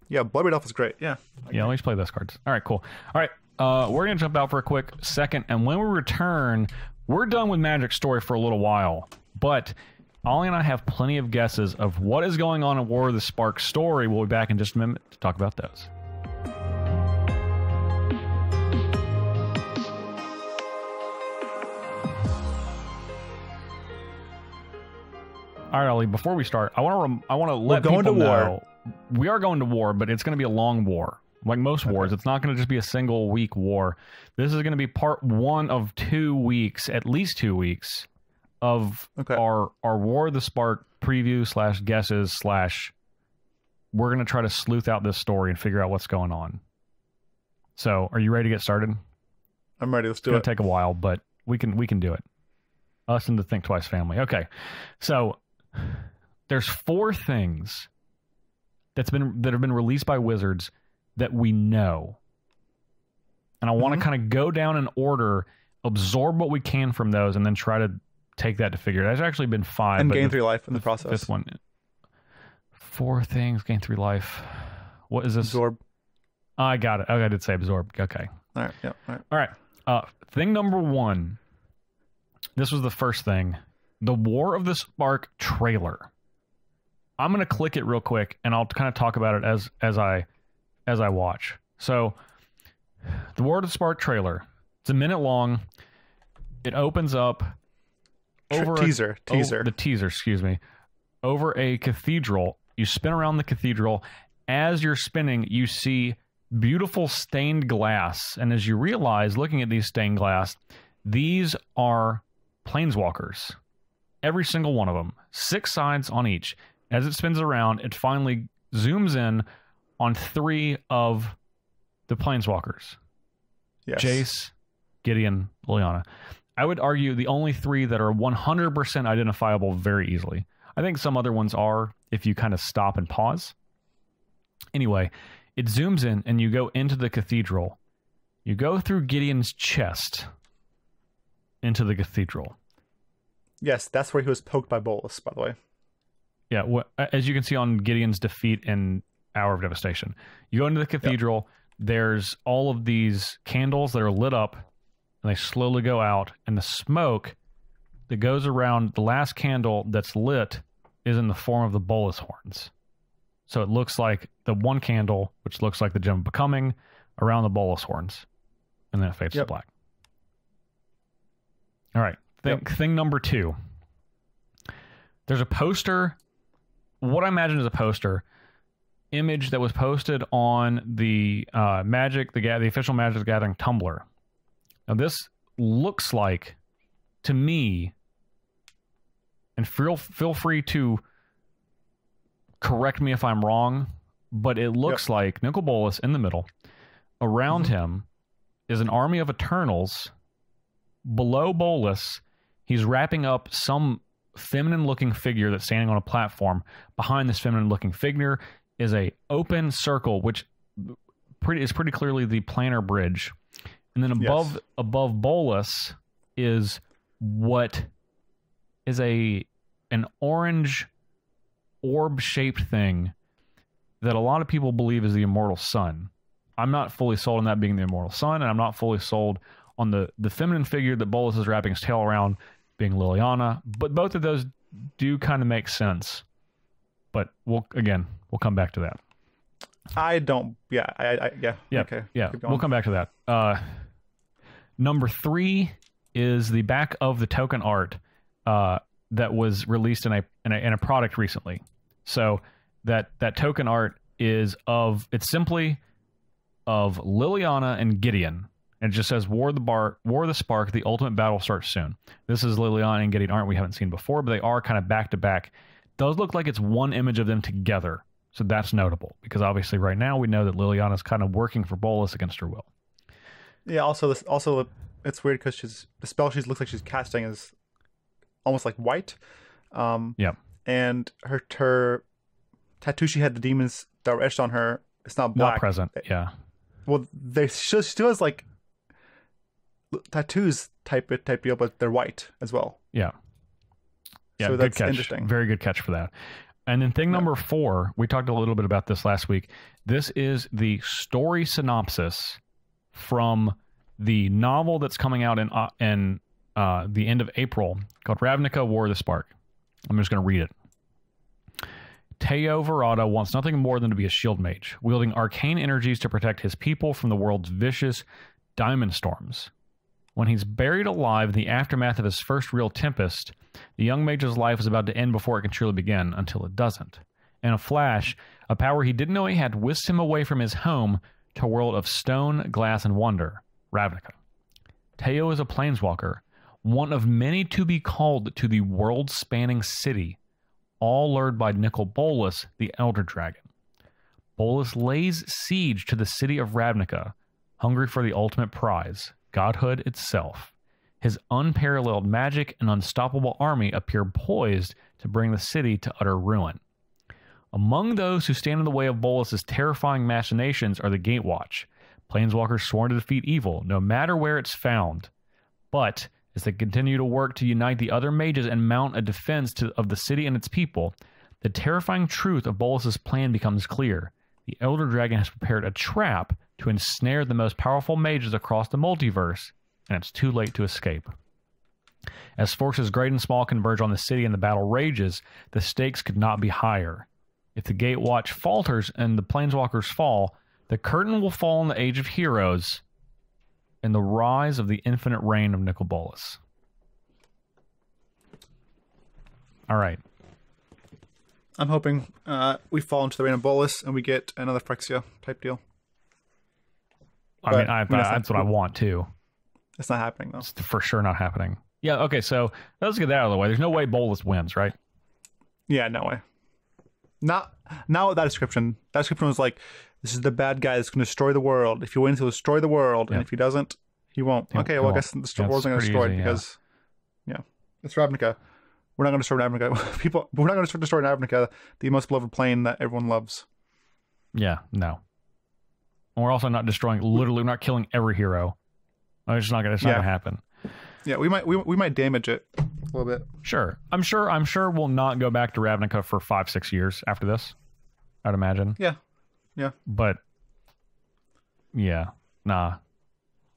Yeah, Bloodbraid Elf is great. Yeah. Yeah, let me play those cards. All right, cool. All right, we're gonna jump out for a quick second, and when we return, we're done with Magic Story for a little while, but Ollie and I have plenty of guesses of what is going on in War of the Spark story. We'll be back in just a minute to talk about those. All right, Ollie, before we start, I want to let people know we are going to war, but it's going to be a long war. Like most wars, it's not going to just be a single week war. This is going to be part 1 of 2 weeks, at least 2 weeks, of our War of the Spark preview / guesses / we're going to try to sleuth out this story and figure out what's going on. So, are you ready to get started? I'm ready. Let's do it. It's going to take a while, but we can do it. Us and the Thinktwice family. Okay, so there's 4 things that have been released by Wizards that we know, and I want to kind of go down in order, absorb what we can from those, and then try to take that to figure. That's actually been 5. And but gain 3 life in the process. 5th one. 4 things, gain 3 life. What is this? Absorb. I got it. Oh, I did say absorb. Okay. All right. Yeah. All right. All right. Thing number 1. This was the first thing. The War of the Spark trailer. I'm going to click it real quick, and I'll kind of talk about it as I watch. So, the War of the Spark trailer. It's a minute long. It opens up over teaser. The teaser, excuse me. Over a cathedral. You spin around the cathedral. As you're spinning, you see beautiful stained glass. And as you realize, looking at these stained glass, these are planeswalkers. Every single one of them. 6 sides on each. As it spins around, it finally zooms in on 3 of the planeswalkers. Yes. Jace, Gideon, Liliana. I would argue the only 3 that are 100% identifiable very easily. I think some other ones are if you kind of stop and pause. Anyway, it zooms in and you go into the cathedral. You go through Gideon's chest into the cathedral. Yes, that's where he was poked by Bolas, by the way. Yeah, as you can see on Gideon's defeat in Hour of Devastation. You go into the cathedral, There's all of these candles that are lit up, and they slowly go out, and the smoke that goes around the last candle that's lit is in the form of the Bolas horns. So it looks like the one candle, which looks like the Gem of Becoming, around the Bolas horns, and then it fades to black. All right, thing number 2. There's a poster, what I imagine is a poster, image that was posted on the the official Magic the Gathering Tumblr. Now this looks like, to me, and feel free to correct me if I'm wrong, but it looks like Nicol Bolas in the middle. Around him is an army of Eternals. Below Bolas, he's wrapping up some feminine-looking figure that's standing on a platform. Behind this feminine-looking figure is a open circle, which is pretty clearly the planar bridge. And then above Bolas is what is an orange orb-shaped thing that a lot of people believe is the Immortal Sun. I'm not fully sold on that being the Immortal Sun, and I'm not fully sold on the feminine figure that Bolas is wrapping his tail around being Liliana. But both of those do kind of make sense. But we'll come back to that. Okay. Yeah, we'll come back to that. Number 3 is the back of the token art that was released in a product recently. So that token art is simply of Liliana and Gideon. And it just says War the Spark, the ultimate battle starts soon. This is Liliana and Gideon art we haven't seen before, but they are kind of back to back. Does look like it's one image of them together. So that's notable because obviously right now we know that Liliana is kind of working for Bolas against her will. Yeah, also it's weird because the spell she looks like she's casting is almost like white. And her tattoo she had, the demons that were etched on her, it's not black. Not present, yeah. Well, she still has like tattoos type deal, but they're white as well. Yeah. Yeah, so good that's catch. Interesting. Very good catch for that. And then thing number 4, we talked a little bit about this last week. This is the story synopsis from the novel that's coming out in the end of April called Ravnica: War of the Spark. I'm just going to read it. Teo Verada wants nothing more than to be a shield mage, wielding arcane energies to protect his people from the world's vicious diamond storms. When he's buried alive in the aftermath of his first real tempest, the young mage's life is about to end before it can truly begin, until it doesn't. In a flash, a power he didn't know he had whisked him away from his home to a world of stone, glass, and wonder, Ravnica. Teo is a planeswalker, one of many to be called to the world-spanning city, all lured by Nicol Bolas, the Elder Dragon. Bolas lays siege to the city of Ravnica, hungry for the ultimate prize, godhood itself. His unparalleled magic and unstoppable army appear poised to bring the city to utter ruin. Among those who stand in the way of Bolas' terrifying machinations are the Gatewatch, planeswalkers sworn to defeat evil, no matter where it's found. But As they continue to work to unite the other mages and mount a defense of the city and its people, the terrifying truth of Bolus's plan becomes clear. The Elder Dragon has prepared a trap to ensnare the most powerful mages across the multiverse, and it's too late to escape. As forces great and small converge on the city and the battle rages, the stakes could not be higher. If the Gatewatch falters and the Planeswalkers fall, the curtain will fall on the Age of Heroes and the rise of the infinite reign of Nicol Bolas. All right. I'm hoping we fall into the reign of Bolas and we get another Phyrexia type deal. That's what I want too. It's not happening though. It's for sure not happening. Yeah, okay, so let's get that out of the way. There's no way Bolas wins, right? Yeah, no way. Not with that description. That description was like, this is the bad guy that's going to destroy the world. If he wins, he'll destroy the world, and if he doesn't, he won't. Okay, well, I guess the world's not going to destroy it because, it's Ravnica. We're not going to destroy Ravnica. We're not going to destroy Ravnica, the most beloved plane that everyone loves. Yeah, no. And we're also not destroying, literally, we're not killing every hero. It's just not going to happen. Yeah, we might damage it a little bit. Sure. I'm sure we'll not go back to Ravnica for 5-6 years after this, I'd imagine. Yeah. But, yeah, nah.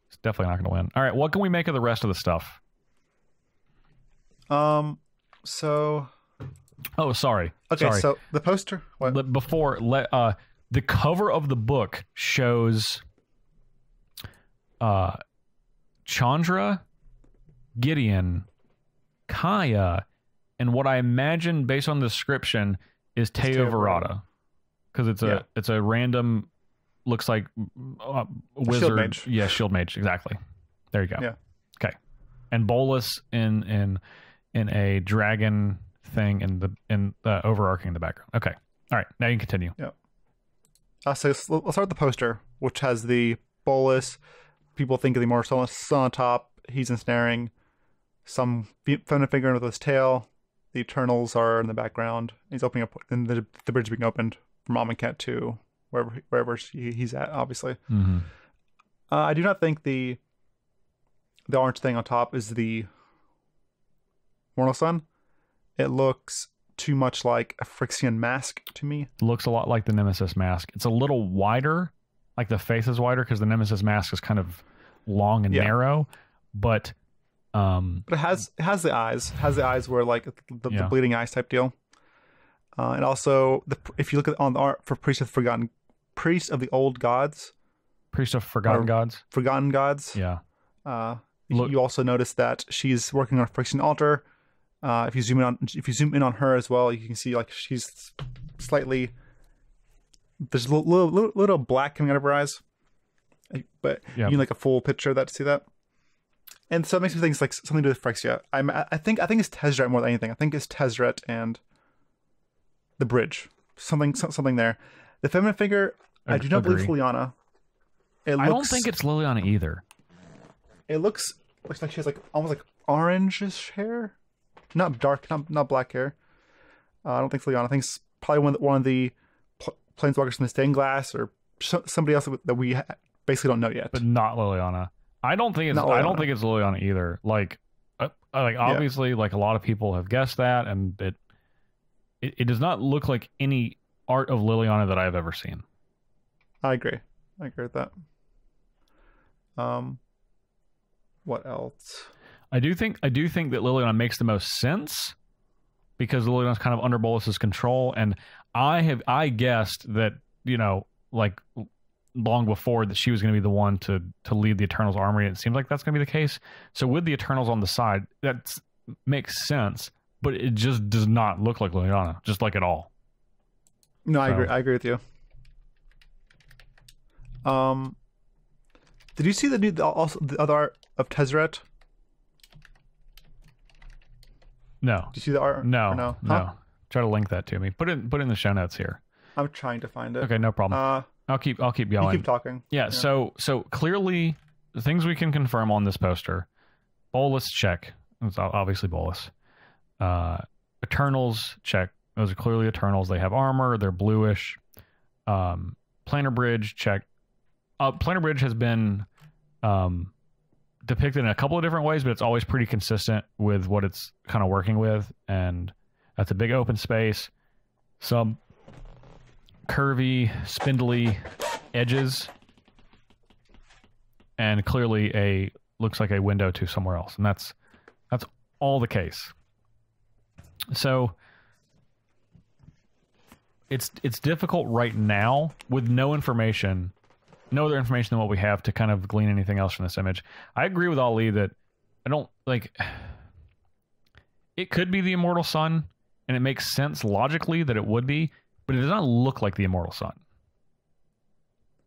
It's definitely not going to win. All right, what can we make of the rest of the stuff? So... Oh, sorry. Okay, so the poster... What? The cover of the book shows Chandra, Gideon, Kaya, and what I imagine based on the description is Teo Verada, because it's a random, looks like wizard. Shield mage. Yeah, shield mage. Exactly. There you go. Yeah. Okay. And Bolas in a dragon thing in the overarching in the background. Okay. All right. Now you can continue. Yeah. So let's start with the poster, which has the Bolas. People think of the Immortal Sun on top. He's ensnaring some feminine figure with his tail. The Eternals are in the background. He's opening up, and the bridge is being opened from Amonkhet to wherever he's at, obviously. Mm-hmm. I do not think the orange thing on top is the Mortal Sun. It looks too much like a Phyrexian mask to me. It looks a lot like the Nemesis mask. It's a little wider, like the face is wider because the Nemesis mask is kind of long and narrow, but it has the eyes. It has the eyes where like the bleeding eyes type deal. And also if you look at on the art for Priest of the Old Gods. Priest of Forgotten Gods. Forgotten Gods. Yeah. You also notice that she's working on a Phyrexian altar. If you zoom in on her as well, you can see like she's slightly. There's a little black coming out of her eyes, but you need like a full picture of that to see that. And so it makes me think it's like something to do with Phyrexia. I think it's Tezzeret more than anything. I think it's Tezzeret and the bridge. Something there. The feminine figure, I do not believe it's Liliana. I don't think it's Liliana either. It looks like she has like almost like orangish hair. Not dark, not black hair. I don't think it's Liliana. I think it's probably one of the planeswalkers from the stained glass or somebody else that we basically don't know yet. But not Liliana. I don't think it's Liliana either. Like obviously, like a lot of people have guessed that, and it does not look like any art of Liliana that I've ever seen. I agree with that. What else? I do think that Liliana makes the most sense because Liliana's kind of under Bolas's control, and I guessed that, like long before that she was going to be the one to lead the Eternals armory. It seems like that's going to be the case. So with the Eternals on the side, that makes sense, but it just does not look like Liliana, just like at all. No, I agree with you. Did you see the other art of Tezzeret? No. Did you see the art? No. Try to link that to me. Put it in the show notes here. I'm trying to find it. Okay, no problem. I'll keep going. You keep talking. Yeah. So clearly, the things we can confirm on this poster: Bolas, check. It's obviously Bolas. Eternals, check. Those are clearly Eternals. They have armor. They're bluish. Planar Bridge, check. Planar Bridge has been depicted in a couple of different ways, but it's always pretty consistent with what it's kind of working with. And that's a big open space, some curvy, spindly edges, and clearly looks like a window to somewhere else. And that's all the case. So it's difficult right now with no information, no other information than what we have to kind of glean anything else from this image. I agree with Ali that I don't like. It could be the Immortal Sun, and it makes sense logically that it would be, but it does not look like the Immortal Sun.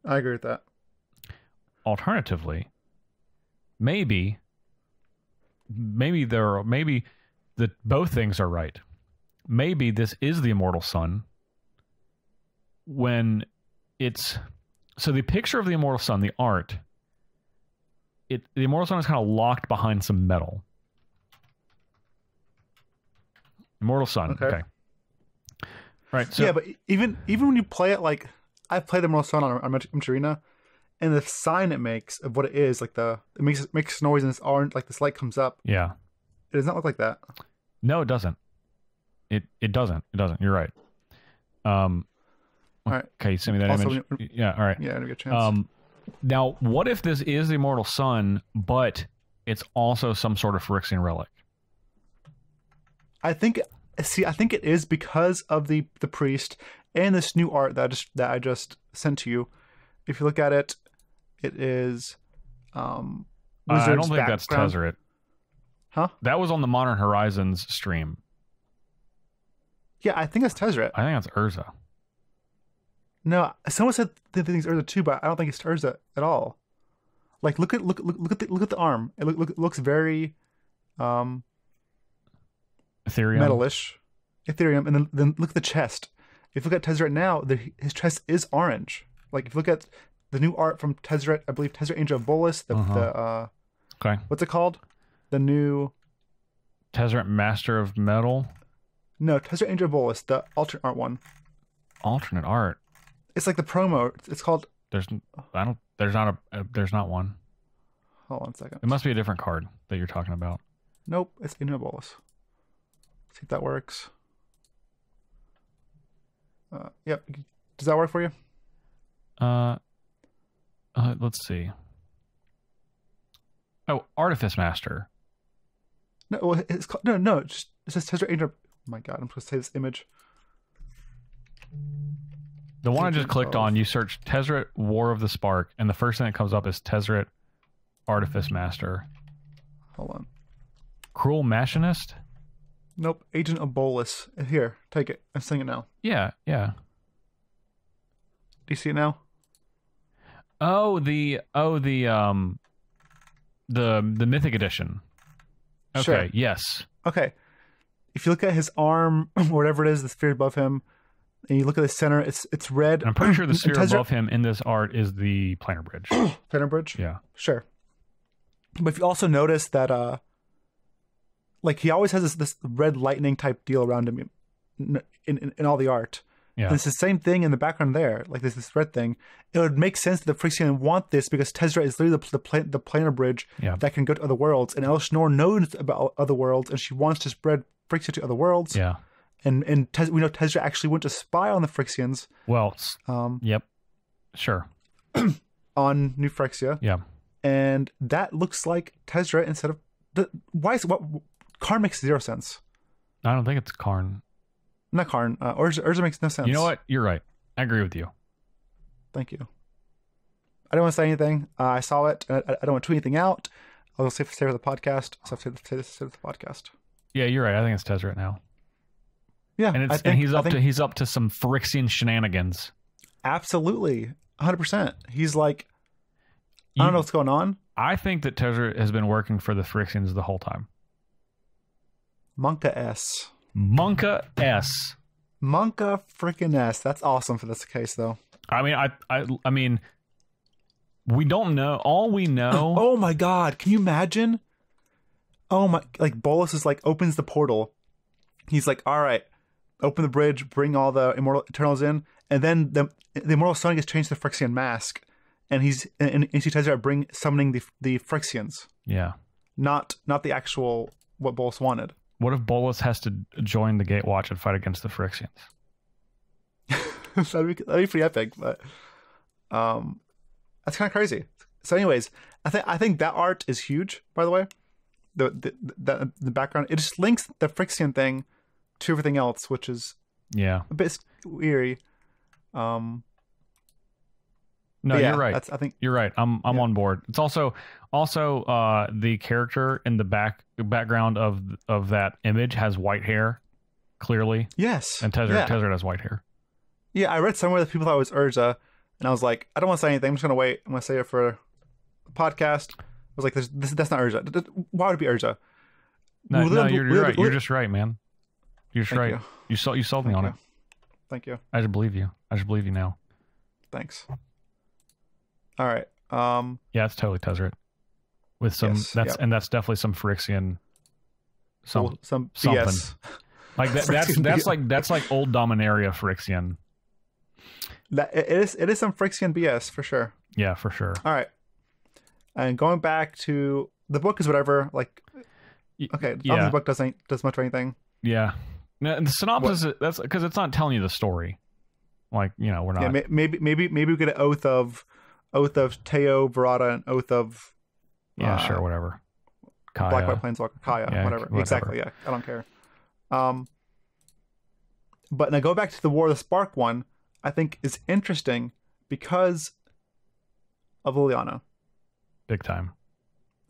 I agree with that. Alternatively, maybe that both things are right. Maybe this is the Immortal Sun when it's so the picture of the Immortal Sun, the art, the Immortal Sun is kind of locked behind some metal. Immortal Sun. Okay. Right. So, yeah, but even when you play it, like I've played the Immortal Sun on Arena, and the sign it makes of what it is, like it makes noise and it's orange, like this light comes up. Yeah. It does not look like that. No, it doesn't. It doesn't. It doesn't. You're right. All right. Okay, send me that image. Yeah. All right. Yeah, I didn't get a chance. Now, what if this is the Immortal Sun, but it's also some sort of Phyrexian relic? I think it is because of the priest and this new art that I just sent to you. If you look at it, it is I don't think that's Tezzeret. Huh? That was on the Modern Horizons stream. Yeah, I think it's Tezzeret. I think that's Urza. No, someone said they think it's Urza too, but I don't think it's Urza at all. Like, look at the arm. It looks very Ethereum. Metalish, Ethereum, and then look at the chest. If you look at Tezzeret now, his chest is orange. Like, if you look at the new art from Tezzeret, I believe Tezzeret Angel of Bolus, okay, what's it called? The new Tezzeret Master of Metal. No, Tezzeret Angel of Bolus, the alternate art one. Alternate art. It's like the promo. It's called. There's not one. Hold on a second. It must be a different card that you're talking about. Nope, it's Angel of Bolus. See if that works. Yep. Does that work for you? Let's see. Oh, Artifice Master. No, well, it's called, no. It says Tezzeret Angel. Oh my God, I'm supposed to say this image. The one I just clicked on, you search Tezzeret War of the Spark, and the first thing that comes up is Tezzeret Artifice Master. Hold on. Cruel Machinist? Nope. Agent of Bolus. Here, take it. I'm saying it now. Yeah. Do you see it now? The Mythic Edition. Okay, sure. Yes. Okay. If you look at his arm, or whatever it is, the sphere above him, and you look at the center, it's red. And I'm pretty sure the sphere above him in this art is the planar bridge. Planar bridge? Yeah. Sure. But if you also notice that, like, he always has this red lightning type deal around him in all the art. Yeah. And it's the same thing in the background there, like this red thing. It would make sense that the Phyrexian want this because Tezzeret is literally the planar bridge that can go to other worlds. And Elsinore knows about other worlds, and she wants to spread Phyrexia to other worlds. Yeah. And we know Tezzeret actually went to spy on the Phyrexians. Well, yep. Sure. On New Phyrexia. Yeah. And that looks like Tezzeret instead of... Karn makes zero sense. I don't think it's Karn. Not Karn. Urza makes no sense. You know what? You're right. I agree with you. Thank you. I don't want to say anything. I saw it. I don't want to tweet anything out. I'll say for the podcast. I'll say the podcast. Yeah, you're right. I think it's Tezzeret now. Yeah, and he's up to some Phyrexian shenanigans. Absolutely, 100%. He's like, I don't know what's going on. I think that Tezzeret has been working for the Phyrexians the whole time. Monka S. Monka S. Monka freaking S. That's awesome for this case, though. I mean, we don't know. All we know. Oh my God! Can you imagine? Oh my! Like Bolus is like opens the portal. He's like, all right, open the bridge, bring all the Immortal Eternals in, and then the Immortal Sun gets changed to Phyrexian mask, and she tells her to summoning the Phyrexians, Yeah. not the actual what Bolus wanted. What if Bolus has to join the Gatewatch and fight against the Phyrexians? that'd be pretty epic, but that's kind of crazy. So, anyways, I think that art is huge. By the way, the background, it just links the Phyrexian thing to everything else, which is a bit weary. No, you're right. I think you're right. I'm on board. It's also the character in the background of that image has white hair, clearly. Yes. And Tezzeret has white hair. Yeah, I read somewhere that people thought it was Urza, and I was like, I don't want to say anything. I'm just gonna wait. I'm gonna say it for the podcast. I was like, that's not Urza. Why would it be Urza? No, you're right. You're just right, man. You're just right. You sold me on it. Thank you. I just believe you. I just believe you now. Thanks. All right. Yeah, it's totally Tezzeret. With some and that's definitely some Phyrexian some something. BS. Like that's like old Dominaria Phyrexian. It is some Phyrexian BS for sure. Yeah, for sure. All right. And going back to the book is whatever. Like, okay, the book does much of anything. Yeah. Now, the synopsis that's because it's not telling you the story. Like, we're not. Yeah, maybe we get an oath of Teo, Verada, and oath of. Yeah, sure, whatever. Kaya. Black White Planeswalker, Kaya, whatever. Exactly. Yeah, I don't care. But now go back to the War of the Spark one. I think is interesting because of Liliana. Big time.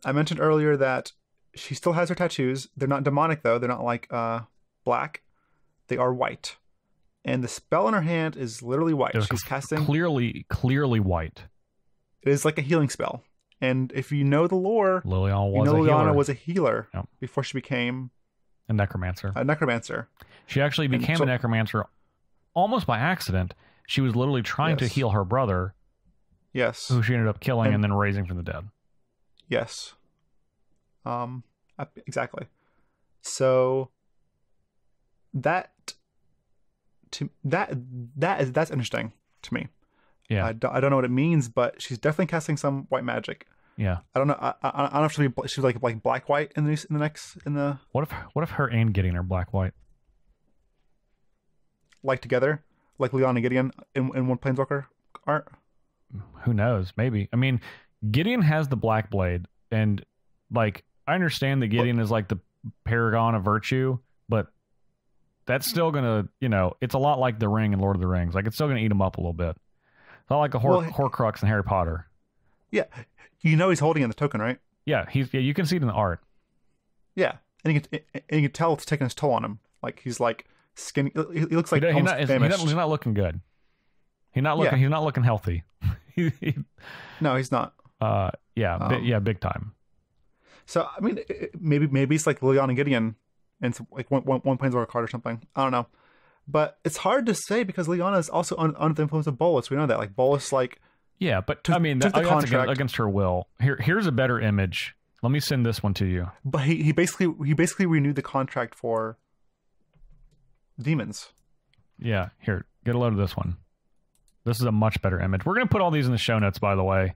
I mentioned earlier that she still has her tattoos. They're not demonic though. They're not like black. They are white. And the spell in her hand is literally white. She's casting clearly white. It is like a healing spell. And if you know the lore, Liliana was a healer before she became a necromancer. She actually became a necromancer almost by accident. She was literally trying to heal her brother. Yes. Who she ended up killing and then raising from the dead. Yes. Exactly. So that's interesting to me. Yeah. I don't know what it means, but she's definitely casting some white magic. Yeah. I don't know. I don't know if she's like black white in the. What if her and Gideon are black white? Like together, like Leon and Gideon in one Planeswalker art. Who knows? Maybe. I mean, Gideon has the black blade, and like I understand that Gideon is like the paragon of virtue, but that's still gonna, it's a lot like the Ring in Lord of the Rings. Like it's still gonna eat him up a little bit. It's not like a Horcrux in Harry Potter. Yeah, he's holding in the token, right? Yeah, you can see it in the art. Yeah, and you can tell it's taking its toll on him. Like he's like skinny. He looks like he's not looking good. He's not looking healthy. No, he's not. Big time. So I mean, maybe it's like Liliana and Gideon, and it's like one Planeswalker card or something. I don't know, but it's hard to say because Liliana is also under the influence of Bolus. We know that, like Bolus, like. Yeah, but that's against her will. Here's a better image. Let me send this one to you. But he basically renewed the contract for demons. Yeah, here, get a load of this one. This is a much better image. We're gonna put all these in the show notes, by the way.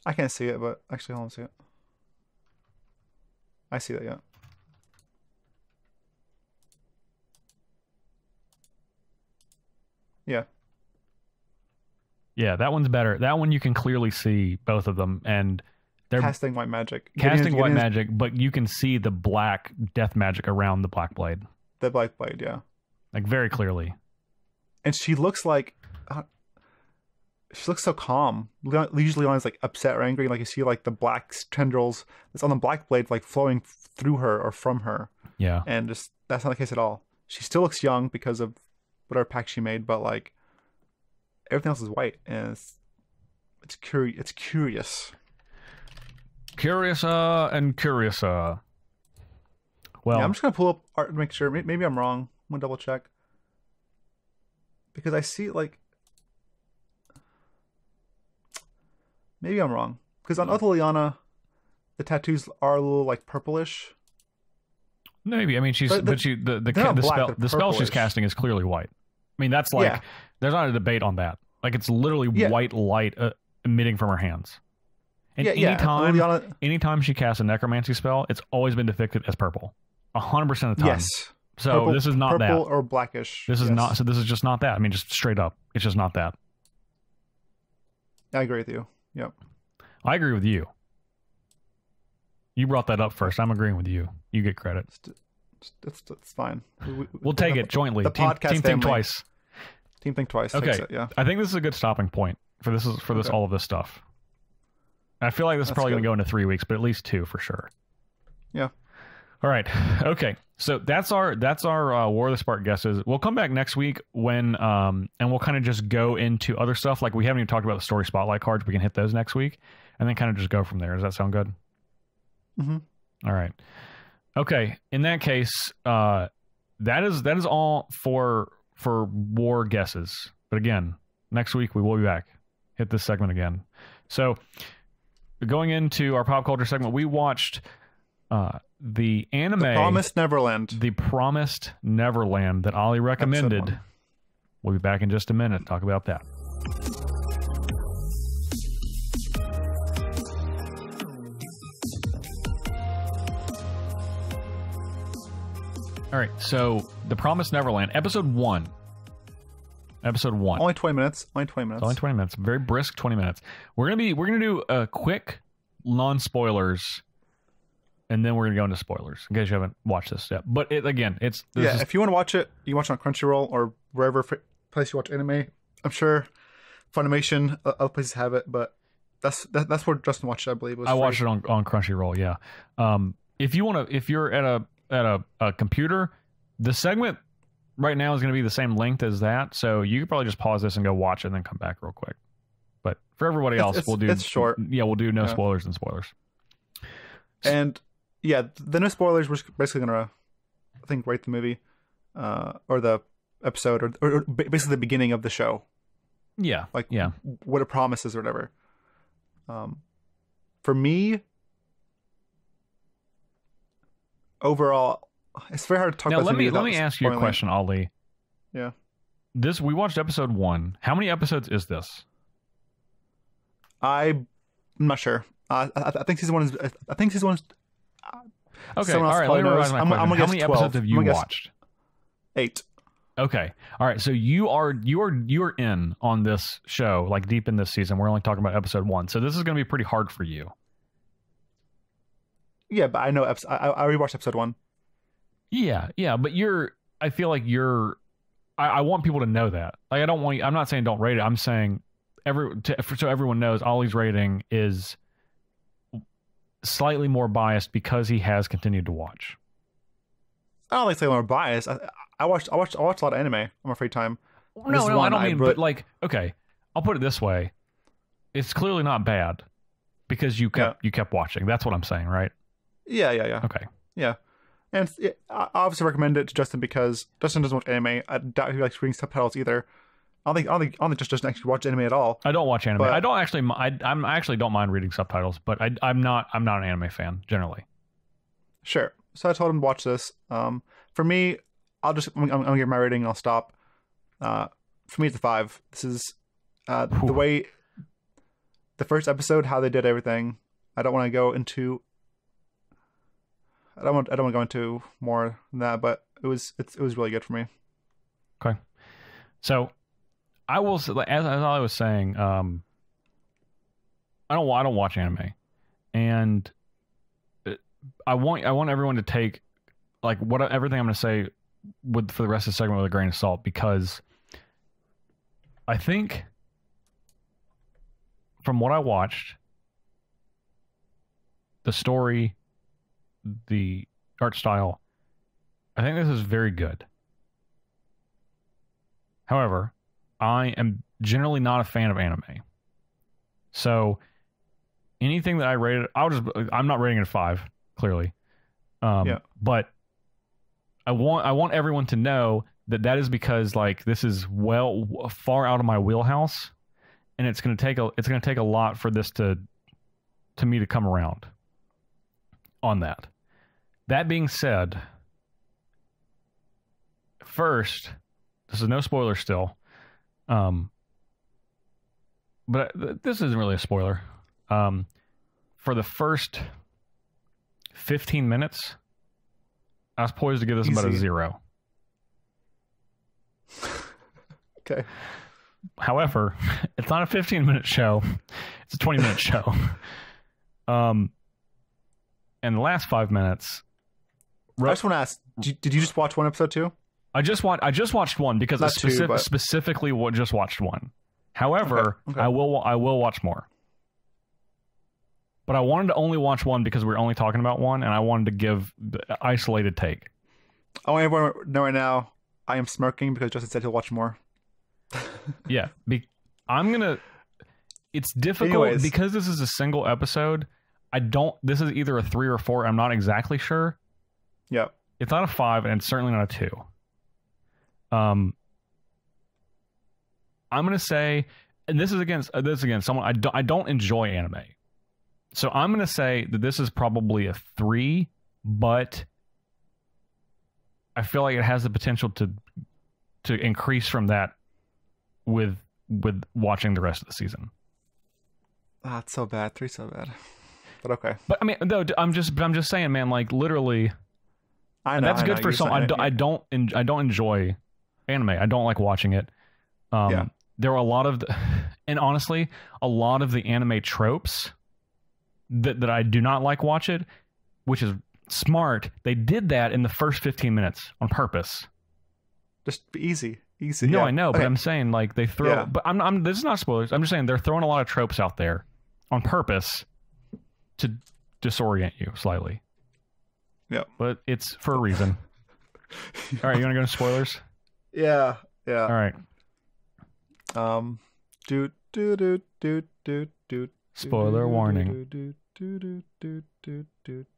I can't see it, but actually, hold on, see it. I see that, yeah. Yeah. Yeah, that one's better. That one you can clearly see both of them, and they're casting white magic. Magic, but you can see the black death magic around the black blade. The black blade, yeah, like very clearly. And she looks like she looks so calm. Usually, Leon's like upset or angry. Like you see, like the black tendrils that's on the black blade, like flowing through her or from her. Yeah, and just that's not the case at all. She still looks young because of whatever pact she made, but like. Everything else is white, and it's curious. It's curious. And curiouser. Well, yeah, I'm just gonna pull up art to make sure. Maybe I'm wrong. I'm gonna double check because I see like maybe I'm wrong because on Other Liliana, the tattoos are a little like purplish. Maybe I mean the spell she's casting is clearly white. I mean that's like there's not a debate on that. Like it's literally white light emitting from her hands. And anytime she casts a necromancy spell, it's always been depicted as purple. 100% of the time. Yes. So purple, this is not that. Purple or blackish. This is not. So this is just not that. I mean, just straight up, it's just not that. I agree with you. Yep. I agree with you. You brought that up first. I'm agreeing with you. You get credit. It's fine. We'll take it jointly. The podcast team Think Twice. Team Think Twice. Okay. Takes it, yeah. I think this is a good stopping point for this. All of this stuff. I feel like this is probably going to go into 3 weeks, but at least 2 for sure. Yeah. All right. Okay. So that's our War of the Spark guesses. We'll come back next week when and we'll kind of just go into other stuff. Like we haven't even talked about the story spotlight cards. We can hit those next week and then kind of just go from there. Does that sound good? Mm-hmm. All right. Okay. In that case, that is all for war guesses. But again, next week we will be back. Hit this segment again. So going into our pop culture segment, we watched the anime The Promised Neverland. The Promised Neverland that Ollie recommended. We'll be back in just a minute to talk about that. All right, so The Promised Neverland, episode 1. Episode 1. Only 20 minutes. Only 20 minutes. It's only 20 minutes. Very brisk 20 minutes. We're gonna do a quick non-spoilers, and then we're gonna go into spoilers in case you haven't watched this yet. But if you want to watch it, you can watch it on Crunchyroll or wherever place you watch anime. I'm sure Funimation, other places have it, but that's where Justin watched it, I believe. I watched it on Crunchyroll. Yeah. If you're at a computer, the segment right now is going to be the same length as that, so you could probably just pause this and go watch it and then come back real quick. But for everybody else, it's short. Yeah, we'll do no spoilers and spoilers. And yeah, the no spoilers, we're basically gonna, I think, rate the movie, or the episode, or basically the beginning of the show. Yeah, what it promises or whatever. For me, overall, it's very hard to talk now, about. Let me ask you a question, Ollie. Yeah. We watched episode 1. How many episodes is this? I'm not sure. I think season 1 is. Okay. All right. Let me revise my question. How many episodes have you watched? 8. Okay. All right. So you are in on this show, like deep in this season. We're only talking about episode 1, so this is going to be pretty hard for you. Yeah, but I know. I already watched episode 1. Yeah, but I feel like I want people to know that. Like, I'm not saying don't rate it. I'm saying so everyone knows Ollie's rating is slightly more biased because he has continued to watch. I don't like saying more biased. I watched a lot of anime on my free time. No, I don't mean. But like, okay, I'll put it this way: it's clearly not bad because you kept watching. That's what I'm saying, right? Yeah. Okay. Yeah. And I obviously recommend it to Justin because Justin doesn't watch anime. I doubt he likes reading subtitles either. I don't think Justin doesn't actually watch anime at all. I don't watch anime. I don't actually. I actually don't mind reading subtitles, but I'm not an anime fan generally. Sure. So I told him to watch this. For me, I'm gonna give my rating and I'll stop. For me, it's a 5. This is the way the first episode, how they did everything. I don't want to go into. I don't want to go into more than that, but it was really good for me. Okay, so I will, as I was saying, I don't watch anime, and I want everyone to take like everything I'm going to say for the rest of the segment with a grain of salt, because I think from what I watched, the story, the art style, I think this is very good. However, I am generally not a fan of anime. So anything that I rated, I'm not rating it a 5, clearly. But I want everyone to know that is because like this is far out of my wheelhouse, and it's going to take a lot for this to me to come around on that. That being said, first, this is no spoiler still. but this isn't really a spoiler. For the first 15 minutes, I was poised to give this about a 0. Okay. However, it's not a 15-minute show. It's a 20-minute show. And the last 5 minutes... I just want to ask, did you just watch one episode too? I just watched one because I specifically just watched one. However, okay. I will watch more. But I wanted to only watch one because we were only talking about one, and I wanted to give the isolated take. I want everyone to know right now, I am smirking because Justin said he'll watch more. Yeah. It's difficult because this is a single episode. This is either a 3 or 4. I'm not exactly sure. Yeah. It's not a 5, and it's certainly not a 2. I'm going to say, and this is again someone I don't enjoy anime. So I'm going to say that this is probably a 3, but I feel like it has the potential to increase from that with watching the rest of the season. Ah, it's so bad. 3's so bad. But okay. But I mean, though, I'm just saying, man, like literally, I know, that's good for some. I don't enjoy anime. I don't like watching it. Yeah. There were a lot of, and honestly, a lot of the anime tropes that I do not like watch it, which is smart. They did that in the first 15 minutes on purpose. Just easy. No, yeah. I know, okay. but I'm saying like they throw. Yeah. But I'm. This is not spoilers. I'm just saying they're throwing a lot of tropes out there on purpose to disorient you slightly. Yeah, but it's for a reason. All right, you want to go to spoilers? Yeah. All right. Spoiler warning.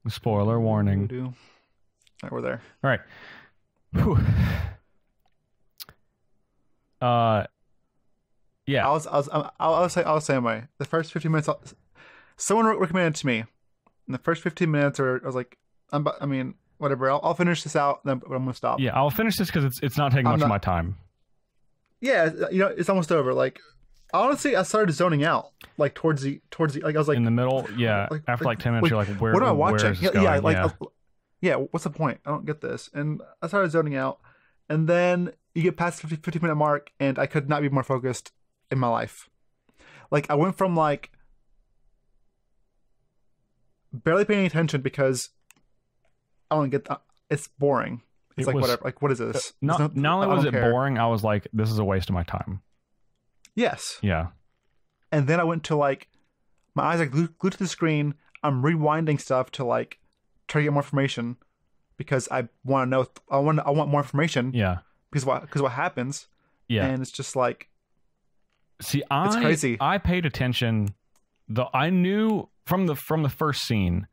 Spoiler warning. All right, we're there. All right. Whew. Yeah. I'll say my the first 15 minutes. Someone recommended it to me. In the first 15 minutes, I was like, whatever. I'll finish this out, then I'm gonna stop. Yeah, I'll finish this because it's not taking much of my time. Yeah, it's almost over. Like, honestly, I started zoning out. Like towards the like I was like in the middle. Yeah, after like 10 minutes, you're like, where? What am I watching? Where is this going? Yeah, what's the point? I don't get this. And I started zoning out, and then you get past the 50-minute mark, and I could not be more focused in my life. Like, I went from like barely paying attention because I don't get it's boring. It's like whatever. Like, what is this? Not only was it boring, I was like, this is a waste of my time. Yes. Yeah. And then I went to like, my eyes are glued to the screen. I'm rewinding stuff to like try to get more information because I want to know. I want more information. Yeah. Because what happens? Yeah. And it's just like, see, it's crazy. I paid attention. I knew from the first scene.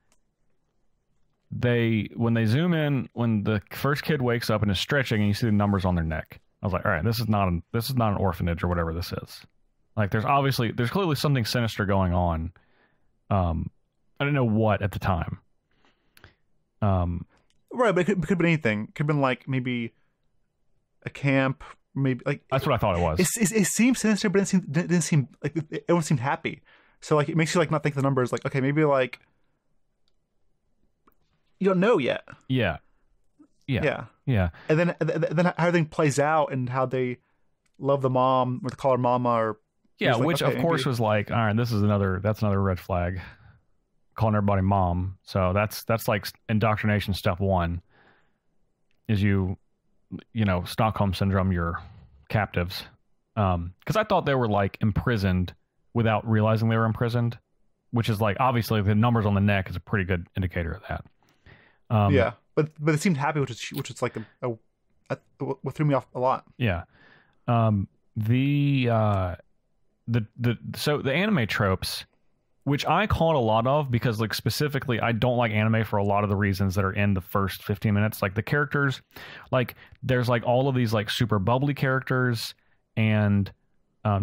When they zoom in, when the first kid wakes up and is stretching, and you see the numbers on their neck, I was like, all right, this is not an orphanage or whatever this is. Like, there's clearly something sinister going on. I didn't know what at the time. Right, but it could have been anything. It could have been like maybe a camp, maybe like that's what I thought it was. It seemed sinister, but it didn't seem like everyone seemed happy. So like it makes you like not think the numbers. Like, okay, maybe like you don't know yet. Yeah. And then how everything plays out and how they love the mom or call her mama or which okay, of course was like, all right, that's another red flag, calling everybody mom. So that's like indoctrination step 1 is you Stockholm syndrome your captives, because I thought they were like imprisoned without realizing they were imprisoned, which is like obviously the numbers on the neck is a pretty good indicator of that. Yeah, but it seemed happy, which is like what threw me off a lot. Yeah, so the anime tropes, which I called a lot of because like specifically I don't like anime for a lot of the reasons that are in the first 15 minutes. Like the characters, like there's like all of these like super bubbly characters and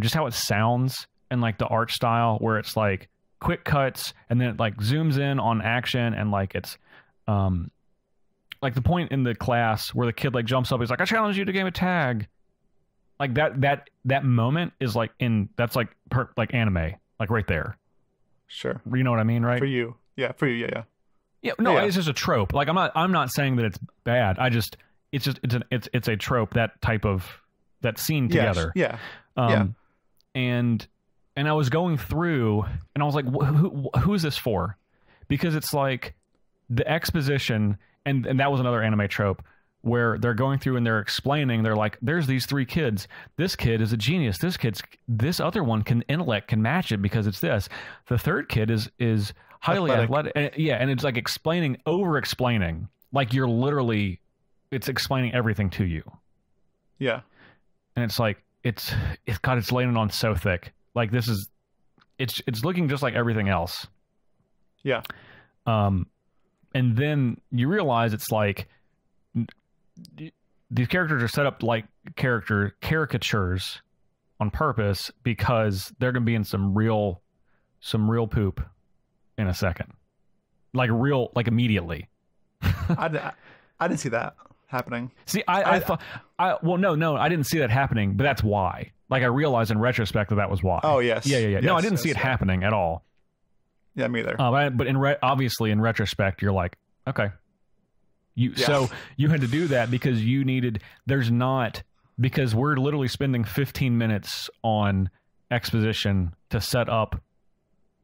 just how it sounds and like the art style where it's like quick cuts and then it like zooms in on action and like it's like the point in the class where the kid like jumps up, he's like, I challenge you to game of tag. like that moment is like that's like like anime, like right there. Sure. You know what I mean, right? For you. Yeah, for you. Yeah. Yeah, no, Yeah. it's just a trope. Like I'm not saying that it's bad. It's a trope, that scene together. Yeah. And I was going through and I was like, who is this for? Because it's like the exposition, and that was another anime trope where they're going through and they're explaining. They're like, there's these 3 kids. This kid is a genius. This other one can match it because it's this. The 3rd kid is highly athletic. And it's like over explaining, like it's explaining everything to you. Yeah. And it's like it's laying on so thick. Like it's looking just like everything else. Yeah. And then you realize it's like these characters are set up like caricatures on purpose because they're going to be in some real poop in a second. Like immediately. I didn't see that happening. See, I thought no, I didn't see that happening, but that's why. Like I realized in retrospect that was why. Oh yes. Yeah. Yes, No, I didn't see it happening at all. Yeah, me either. But obviously in retrospect, you're like, okay. So you had to do that because because we're literally spending 15 minutes on exposition to set up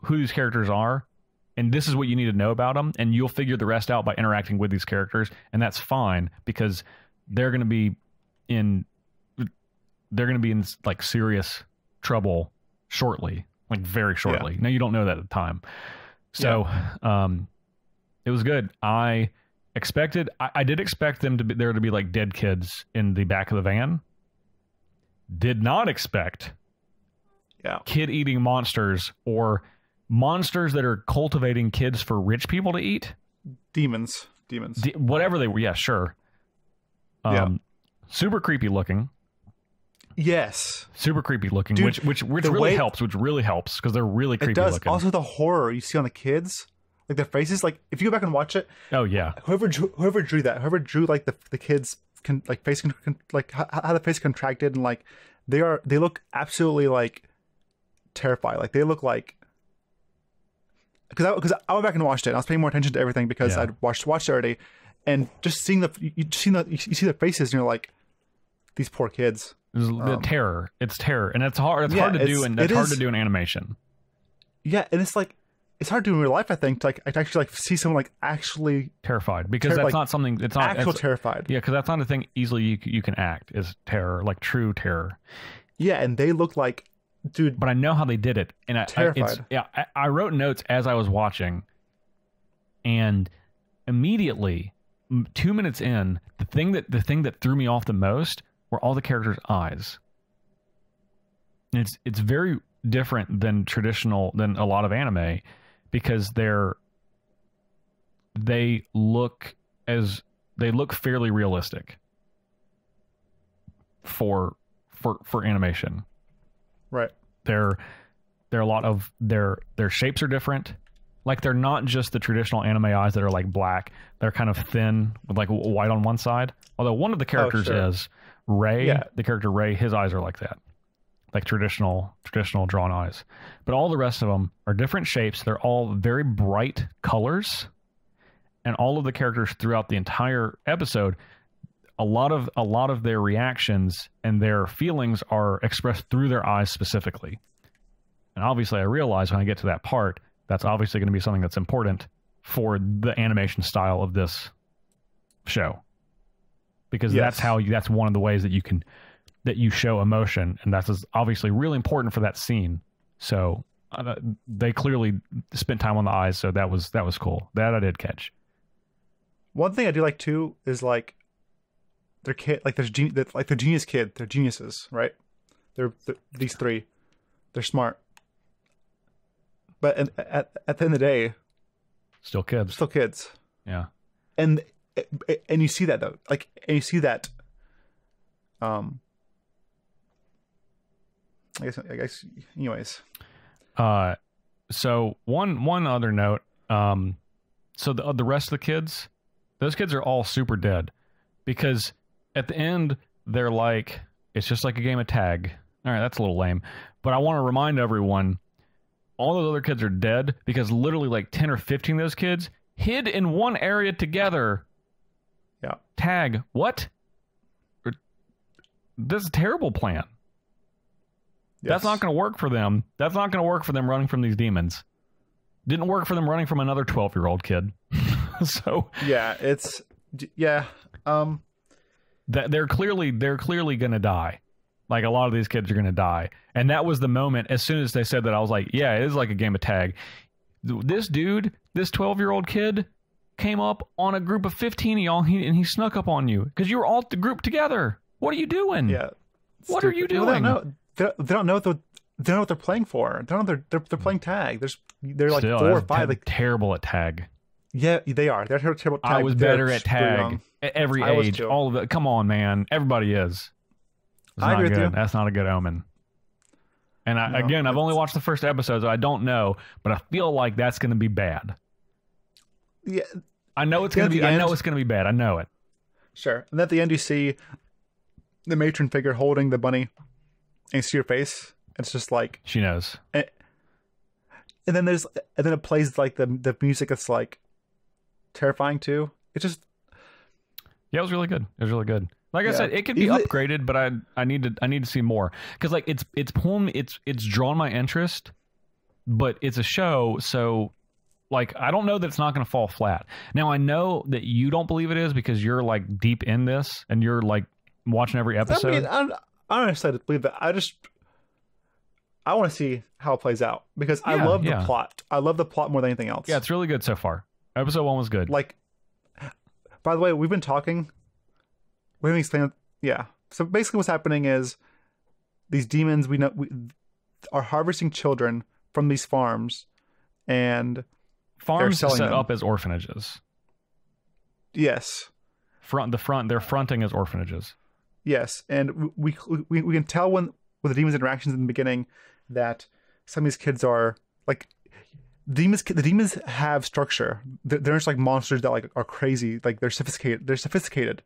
who these characters are, and this is what you need to know about them, and you'll figure the rest out by interacting with these characters, and that's fine because they're going to be in like serious trouble shortly, like very shortly. Now you don't know that at the time. So it was good. I did expect there to be like dead kids in the back of the van. Did not expect kid-eating monsters or monsters that are cultivating kids for rich people to eat. Demons. Whatever they were. Yeah, sure. Super creepy looking. Yes. Super creepy looking, Dude, which really helps because they're really creepy looking. Also the horror you see on the kids, like their faces, like if you go back and watch it. Oh yeah. Whoever drew like the kids face like how the face contracted, and like they look absolutely like terrified. Like they look like, because I went back and watched it. And I was paying more attention to everything because I'd watched it already, and just seeing you see their faces, and you're like, these poor kids. The terror. It's terror, and it's hard. It's hard to do, and it's hard to do in animation. Yeah, and it's like it's hard to do in real life. I think to actually like see someone like actually terrified, because that's not something. It's not actual terrified. Yeah, because that's not a thing easily you can act is terror, like true terror. Yeah, and they look like, dude. But I know how they did it, and terrified. I wrote notes as I was watching, and immediately, 2 minutes in, the thing that threw me off the most were all the characters' eyes. And it's very different than a lot of anime, because they look fairly realistic for animation. Right. They're a lot of their shapes are different. Like they're not just the traditional anime eyes that are like black. They're kind of thin with like white on one side. Although one of the characters is Ray. Yeah. The character Ray, his eyes are like that. Like traditional drawn eyes. But all the rest of them are different shapes. They're all very bright colors. And all of the characters throughout the entire episode, a lot of their reactions and their feelings are expressed through their eyes specifically. And obviously I realize when I get to that part, that's obviously going to be something that's important for the animation style of this show. Because that's one of the ways that you show emotion, and that's obviously really important for that scene. So they clearly spent time on the eyes, so that was cool. That I did catch. One thing I do like too is like their kid, like their genius kid, they're geniuses, right? They're these three, they're smart, but at the end of the day, still kids. Yeah, and you see that though, like, and you see that. I guess. Anyways. So one other note. So the rest of the kids, those kids are all super dead, because at the end they're like It's just like a game of tag. All right, that's a little lame. But I want to remind everyone, all those other kids are dead because literally like 10 or 15 of those kids hid in one area together. Yeah. Tag. What? This is a terrible plan. Yes. That's not going to work for them. That's not going to work for them running from these demons. Didn't work for them running from another 12-year-old kid. So yeah, it's that they're clearly going to die. Like a lot of these kids are going to die. And that was the moment, as soon as they said that, I was like, yeah, it is like a game of tag. This dude, this 12-year-old kid, came up on a group of 15 of y'all, and he snuck up on you because you were all the group together. What are you doing? Yeah. What are you doing? They don't know what they're playing for. They don't know they're playing tag. They're like Still, 4 or 5. Like terrible at tag. Yeah, they are. They're terrible at tag. I was better at tag at every age. All of it. Come on, man. Everybody is. It's I not agree good. with you. That's not a good omen. And I've only watched the first episode, so I don't know, but I feel like that's going to be bad. Yeah, I know it's going to be. I know it's going to be bad. I know it. Sure. And at the end, you see the matron figure holding the bunny, and you see her face. It's just like she knows. And then it plays like the music that's like terrifying too. It just it was really good. It was really good. Like I said, it could be upgraded, but I need to see more because like it's drawn my interest, but it's a show, so like I don't know that it's not going to fall flat. Now I know that you don't believe it is because you're like deep in this and you're like watching every episode. I mean, I don't necessarily believe that. I want to see how it plays out because I love the plot. I love the plot more than anything else. Yeah, it's really good so far. Episode 1 was good. Like, by the way, we've been talking. We haven't explained. Yeah. So basically, what's happening is these demons we are harvesting children from these farms, and farms set up as orphanages. Yes. They're fronting as orphanages. Yes, and we can tell with the demons' interactions in the beginning that some of these kids are like the demons have structure. They're just like monsters that like are crazy. Like they're sophisticated.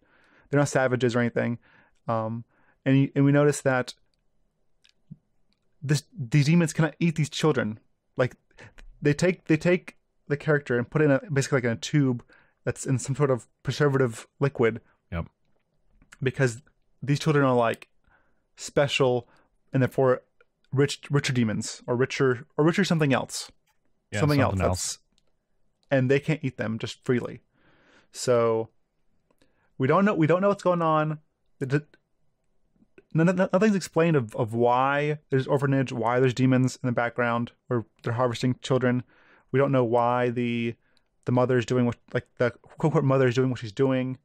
They're not savages or anything. And we notice that these demons cannot eat these children. Like they take the character and put it in basically like in a tube that's in some sort of preservative liquid. Yep. Because these children are like special and therefore richer demons or richer something else. Yeah, something else. And they can't eat them just freely. So we don't know what's going on. Nothing's explained of why there's orphanage, why there's demons in the background, or they're harvesting children. We don't know why the mother is doing what, like the quote mother is doing what she's doing.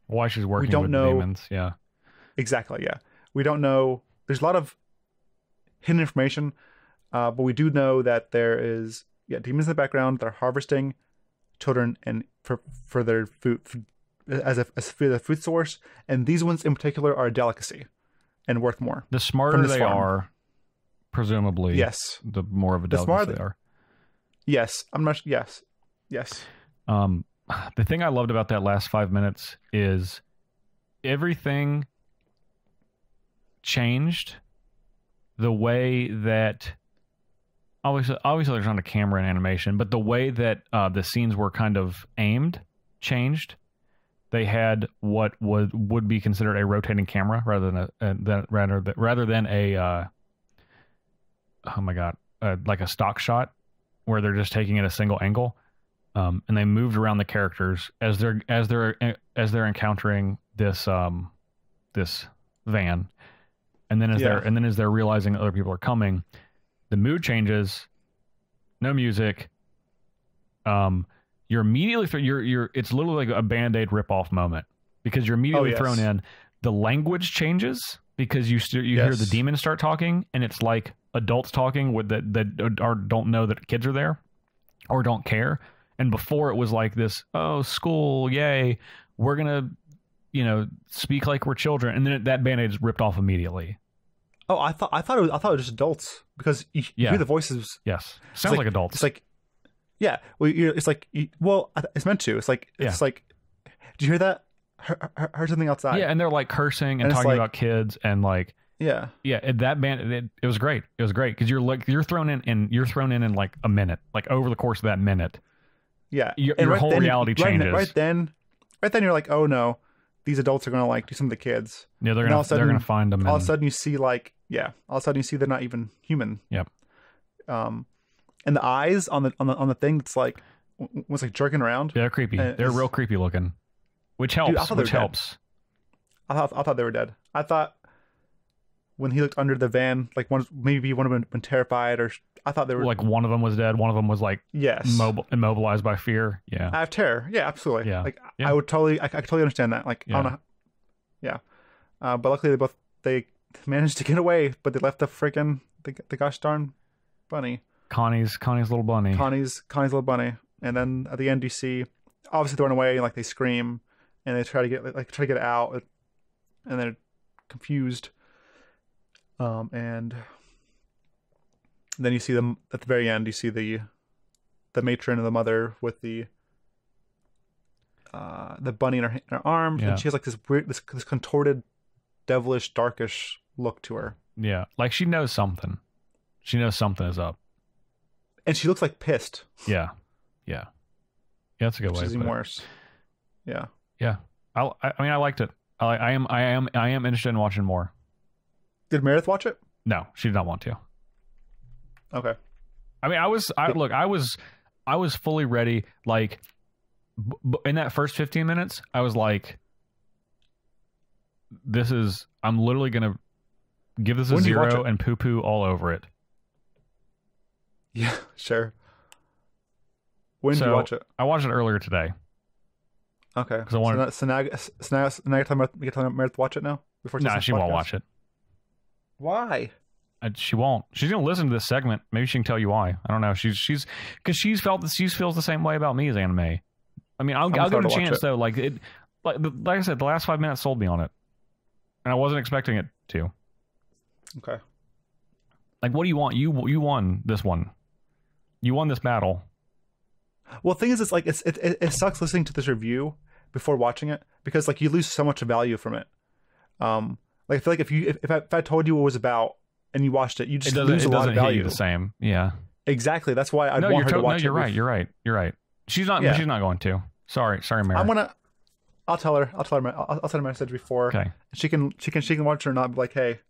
Why she's working with the demons. Yeah. Exactly. Yeah. We don't know. There's a lot of hidden information, but we do know that there is demons in the background. They're harvesting children and for their food. As a food source, and these ones in particular are a delicacy and worth more. The smarter they are, presumably, yes, the more of a delicacy they are. Yes, I'm not. Yes. The thing I loved about that last 5 minutes is everything changed. The way that obviously there's not a camera and animation, but the way that the scenes were kind of aimed changed. They had what would be considered a rotating camera rather than a like a stock shot where they're just taking it a single angle, and they moved around the characters as they're encountering this van, and then as they're realizing other people are coming, the mood changes. No music. You're immediately it's literally like a Band-Aid rip-off moment because you're immediately thrown in. The language changes because you hear the demons start talking, and it's like adults talking with that don't know that kids are there or don't care. And before it was like this, oh, school, yay, we're gonna speak like we're children, and then that Band-Aid is ripped off immediately. Oh, I thought it was just adults because you hear the voices. Yes, sounds like adults. It's like. Yeah, well, it's like, it's meant to. It's like, did you hear that? heard something outside. Yeah, and they're like cursing and it's talking like- about kids and like Yeah. that band it was great. It was great because you're thrown in like a minute, like over the course of that minute. Yeah. Your And whole then- reality changes. Right then you're like, oh no, these adults are gonna like do something to the kids. Yeah, they're And all gonna of a they're sudden- gonna find them. All of a sudden you see they're not even human. Yep. And the eyes on the thing, it's like was like jerking around. They're creepy. And They're it's- real creepy looking, which helps. Dude, I thought they which were dead. helps. I thought they were dead. I thought when he looked under the van, like maybe one of them had been terrified, or I thought they were Like one of them was dead. One of them was like yes, immobilized by fear. Yeah. I have terror. Yeah, absolutely. Yeah. Like Yeah. I could totally understand that. Like Yeah. I don't know. Yeah. But luckily they managed to get away, but they left the gosh darn bunny. Connie's little bunny. Connie's little bunny. And then at the end you see obviously they run away, like they scream and they try to get out, and they're confused. And then you see them at the very end. You see the matron and the mother with the bunny in her arms, Yeah. and she has like this weird, this contorted, devilish, darkish look to her, Yeah, like she knows something. She knows something is up. and she looks like pissed, Yeah, yeah, yeah. That's a good which way. is to even put it. worse. Yeah. Yeah, I mean, I liked it. I am interested in watching more. Did Meredith watch it? No, she did not want to. Okay. I mean, I was fully ready. Like in that first 15 minutes, I was like, I'm literally gonna give this a When did you watch 0 it? and poo poo all over it. Yeah. Sure. When did So, you watch it? I watched it earlier today. Okay. 'Cause I wanted- So now you're telling Meredith to watch it now before. No, she won't watch it. Why? She won't. She's gonna listen to this segment. Maybe she can tell you why. I don't know. She's because she feels the same way about me as anime. I mean, I'll give it a excited to watch chance it. though. Like I said, the last 5 minutes sold me on it, and I wasn't expecting it to. Okay. Like, what do you want? You won this one. You won this battle. Well, the thing is, it's like it sucks listening to this review before watching it, because like you lose so much value from it. Like I feel like if I told you what it was about and you watched it, you just lose a lot of hit value. you the same. Yeah. Exactly. That's why I'd No, want her to watch you're it. right. You're right. You're right. She's not. Yeah. She's not going to. Sorry, Mary. I'll tell her. I'll send her a message before. Okay. She can watch it or not. Be like, hey,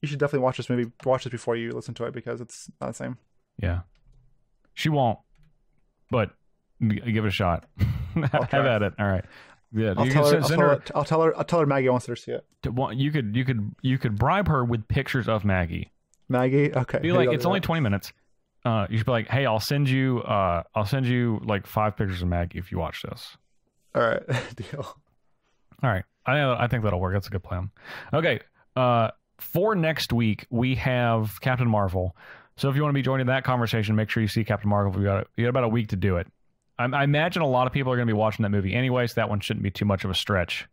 you should definitely watch this movie. Watch this before you listen to it, because it's not the same. Yeah. She won't. But give it a shot. Have try. at it. All right. Yeah. I'll tell her Maggie wants her to see it. You could bribe her with pictures of Maggie. Maggie, okay. Be maybe like, I'll it's do only that. 20 minutes. You should be like, hey, I'll send you like 5 pictures of Maggie if you watch this. All right, deal. All right. I think that'll work. That's a good plan. Okay. For next week, we have Captain Marvel. So if you want to be joining that conversation, make sure you see Captain Marvel. You got about a week to do it. I imagine a lot of people are going to be watching that movie anyway, so that one shouldn't be too much of a stretch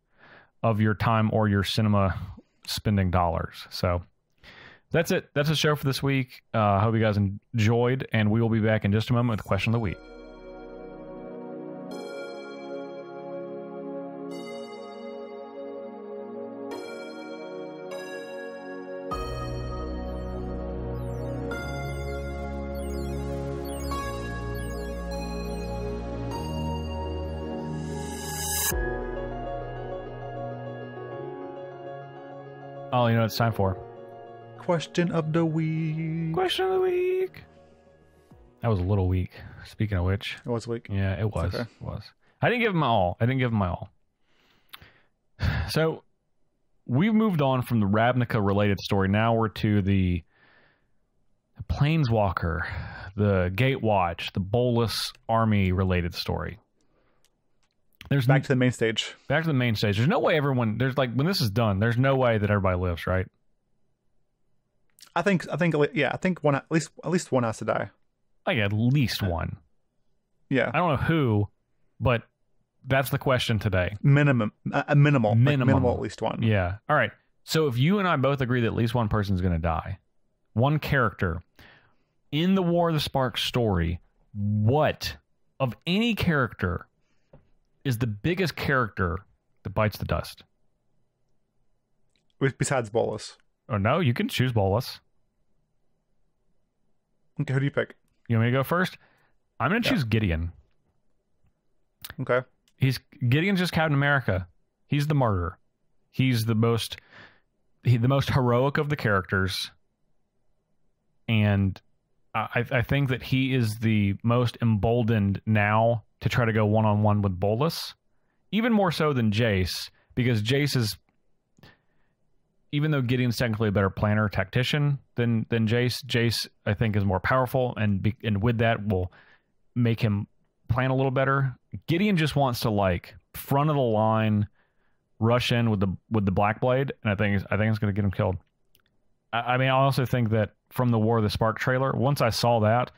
of your time or your cinema spending dollars. So that's it. That's the show for this week. Hope you guys enjoyed, and we will be back in just a moment with the question of the week. Oh, you know what it's time for? Question of the week. Question of the week. That was a little weak. Speaking of which. It was weak. Yeah, it was. okay. It was. I didn't give him my all. So we've moved on from the Ravnica related story. Now we're to the Planeswalker, the Gatewatch, the Bolus army related story. There's Back to the main stage. Back to the main stage. There's no way when this is done, there's no way that everybody lives, right? I think one at least one has to die. Like at least one. Yeah. I don't know who, but that's the question today. Minimal. Minimal at least one. Yeah. All right. So if you and I both agree that at least one person's going to die, one character in the War of the Sparks story, what of any character is the biggest character that bites the dust. Besides Bolus. Oh, no, you can choose Bolus. Okay, who do you pick? You want me to go first? I'm going to choose Gideon. Okay. Gideon's just Captain America. He's the martyr. He's the most heroic of the characters. And I think that he is the most emboldened now to try to go one-on-one with Bolus. Even more so than Jace, because Jace is, even though Gideon's technically a better planner, tactician than Jace I think is more powerful, and with that will make him plan a little better. Gideon just wants to like front of the line, rush in with the Black Blade, and I think it's going to get him killed. I mean, I also think that from the War of the Spark trailer, once I saw that,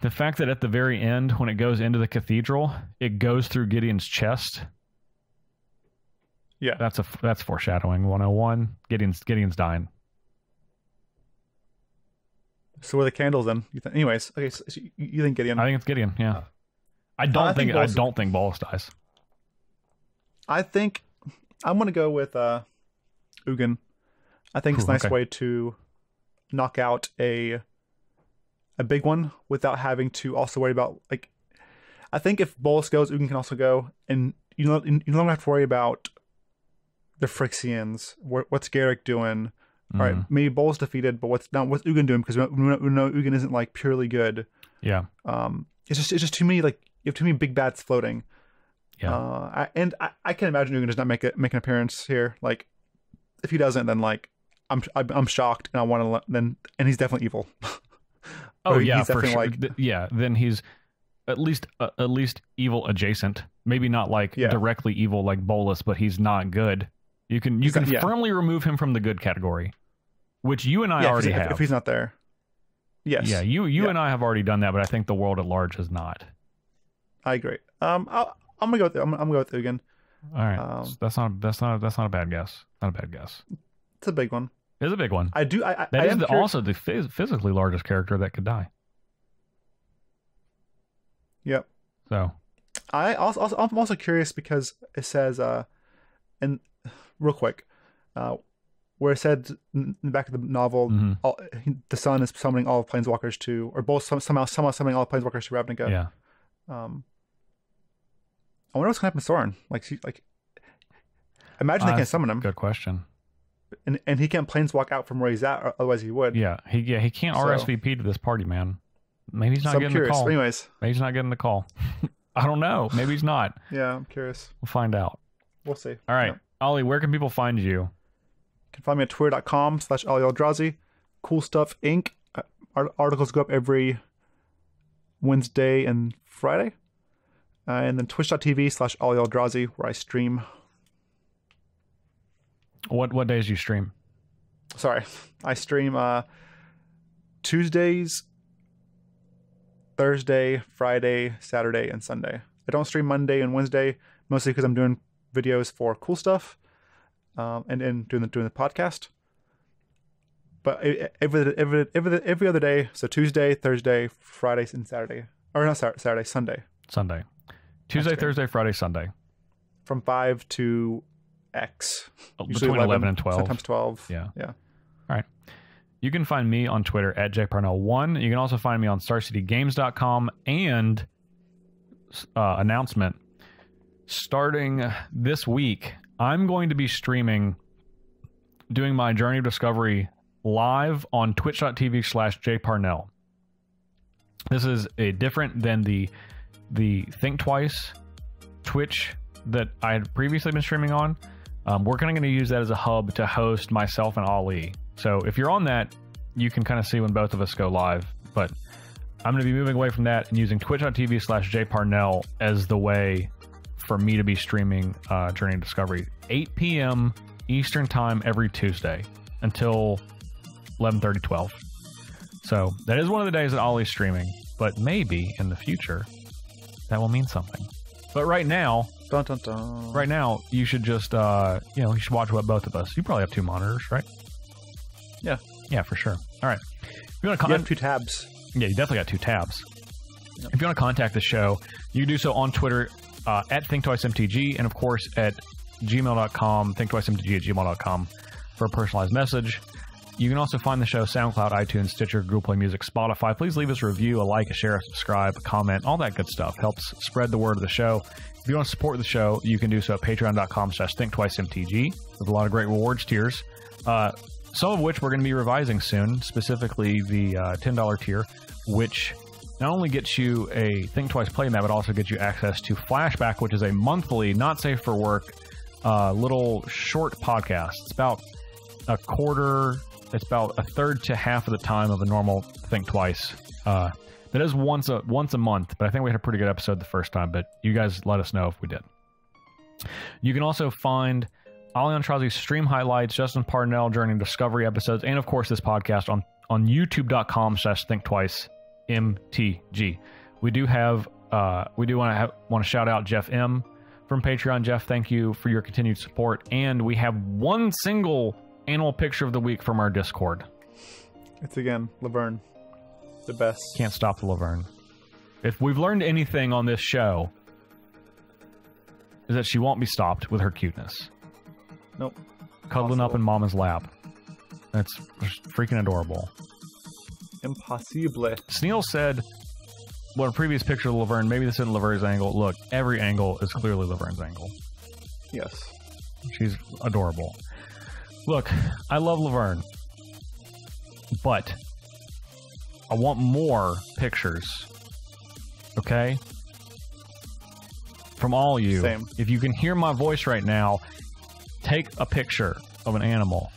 the fact that at the very end, when it goes into the cathedral, it goes through Gideon's chest. Yeah, that's foreshadowing 101. Gideon's dying. So where are the candles then? Anyways, okay, so you think Gideon? I think it's Gideon. Yeah, I don't think Bolus dies. I think I'm gonna go with Ugin. I think it's a nice way to knock out a big one without having to also worry about, like, I think if Bolus goes, Ugin can also go, and you no longer have to worry about the Phyrexians. What's Garrick doing? All right, maybe Bolus defeated, but what's Ugin doing? Because we know Ugin isn't like purely good. Yeah. It's just too many, like, you have too many big bats floating. Yeah. I can imagine Ugin does not make an appearance here. Like, if he doesn't, then like I'm shocked, and I want to then, and he's definitely evil. Oh yeah, he's for sure. Then he's at least evil adjacent. Maybe not like directly evil like Bolus, but he's not good. You can firmly remove him from the good category, which you and I already have. If he's not there, yes. Yeah, you and I have already done that, but I think the world at large has not. I agree. I'm gonna go with Ugin. All right, that's not a bad guess. Not a bad guess. It's a big one. It's a big one. That is also the physically largest character that could die. Yep. So, I'm also curious because it says, and real quick, where it said in the back of the novel, the sun is summoning all of Planeswalkers to, or both somehow summoning all of Planeswalkers to Ravnica. Yeah. I wonder what's gonna happen to Soren. Imagine they can't summon him. Good question. And he can't planeswalk out from where he's at, or otherwise he would. Yeah, he can't RSVP to this party, man. Maybe he's not getting the call. Anyways, maybe he's not getting the call. I don't know. Maybe he's not. Yeah, I'm curious. We'll find out. We'll see. All right, Ollie, where can people find you? You can find me at twitter.com/OllieEldrazi. Cool Stuff Inc. Articles go up every Wednesday and Friday. And then twitch.tv/OllieEldrazi, where I stream. What days do you stream? Sorry, I stream Tuesdays, Thursday, Friday, Saturday, and Sunday. I don't stream Monday and Wednesday, mostly because I'm doing videos for Cool Stuff, and then doing the podcast. But every other day, so Tuesday, Thursday, Friday, and Saturday, or not Saturday, Sunday. Tuesday, Thursday, Friday, Sunday. From 5 to X. Between 11 and 12. Sometimes 12. Yeah. All right. You can find me on Twitter at jparnell1. You can also find me on StarCityGames.com, and announcement. Starting this week, I'm going to be streaming, doing my Journey of Discovery live on twitch.tv/jparnell. This is different than the Thinktwice Twitch that I had previously been streaming on. We're kind of going to use that as a hub to host myself and Ollie. So if you're on that, you can kind of see when both of us go live. But I'm going to be moving away from that and using twitch.tv/jparnell as the way for me to be streaming Journey of Discovery. 8 p.m. Eastern Time every Tuesday until 11:30, 12. So that is one of the days that Ollie's streaming. But maybe in the future, that will mean something. But right now... Dun, dun, dun. Right now, you should just, you should watch what both of us. You probably have 2 monitors, right? Yeah. Yeah, for sure. All right. If you have 2 tabs. Yeah, you definitely got 2 tabs. Yep. If you want to contact the show, you can do so on Twitter at ThinktwiceMTG, and of course at thinktwice@gmail.com, thinktwicemtg@gmail.com for a personalized message. You can also find the show SoundCloud, iTunes, Stitcher, Google Play Music, Spotify. Please leave us a review, a like, a share, a subscribe, a comment, all that good stuff. Helps spread the word of the show. If you want to support the show, you can do so at patreon.com/thinktwicemtg. There's a lot of great rewards tiers, some of which we're going to be revising soon, specifically the $10 tier, which not only gets you a Think Twice playmat, but also gets you access to Flashback, which is a monthly, not safe for work, little short podcast. It's about a quarter... It's about a third to half of the time of a normal Think Twice. That is once a month, but I think we had a pretty good episode the first time, but you guys let us know if we did. You can also find Ali Aintrazi's stream highlights, Justin Parnell Journey Discovery episodes, and of course this podcast on youtube.com/thinktwicemtg. We do want to shout out Jeff M from Patreon. Jeff, thank you for your continued support, and we have one single animal picture of the week from our Discord. It's again Laverne, the best. Can't stop the Laverne. If we've learned anything on this show, is that she won't be stopped with her cuteness. Nope. Cuddling up in Mama's lap. That's freaking adorable. Impossible. Sneal said, well, a previous picture of Laverne, maybe this isn't Laverne's angle. Look, every angle is clearly Laverne's angle. Yes. She's adorable. Look, I love Laverne, but I want more pictures, okay? From all of you. Same. If you can hear my voice right now, take a picture of an animal.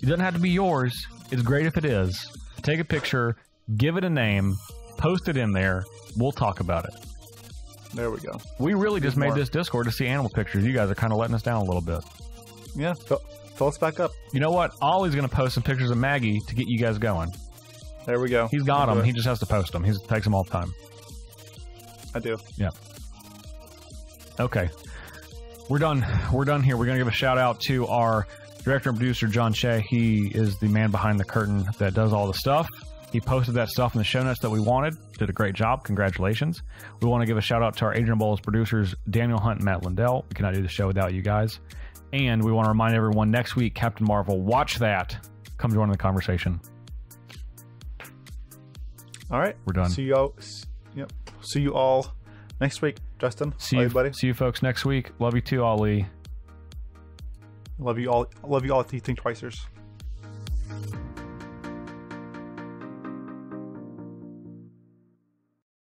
It doesn't have to be yours. It's great if it is. Take a picture, give it a name, post it in there. We'll talk about it. There we go. We really just made this Discord to see animal pictures. You guys are kind of letting us down a little bit. Yeah, fill us back up. You know what? Ollie's going to post some pictures of Maggie to get you guys going. There we go. He's got them. He just has to post them. He takes them all the time. I do. Yeah. Okay. We're done. We're done here. We're going to give a shout out to our director and producer, John Shea. He is the man behind the curtain that does all the stuff. He posted that stuff in the show notes that we wanted. Did a great job. Congratulations. We want to give a shout out to our Adrian Bowles producers, Daniel Hunt and Matt Lindell. We cannot do the show without you guys. And we want to remind everyone, next week, Captain Marvel, watch that. Come join the conversation. All right. We're done. See you all. Yep. See you all next week, Justin. See Love you, you, buddy. See you folks next week. Love you too, Ali. Love you all. Love you all, Think Twicers.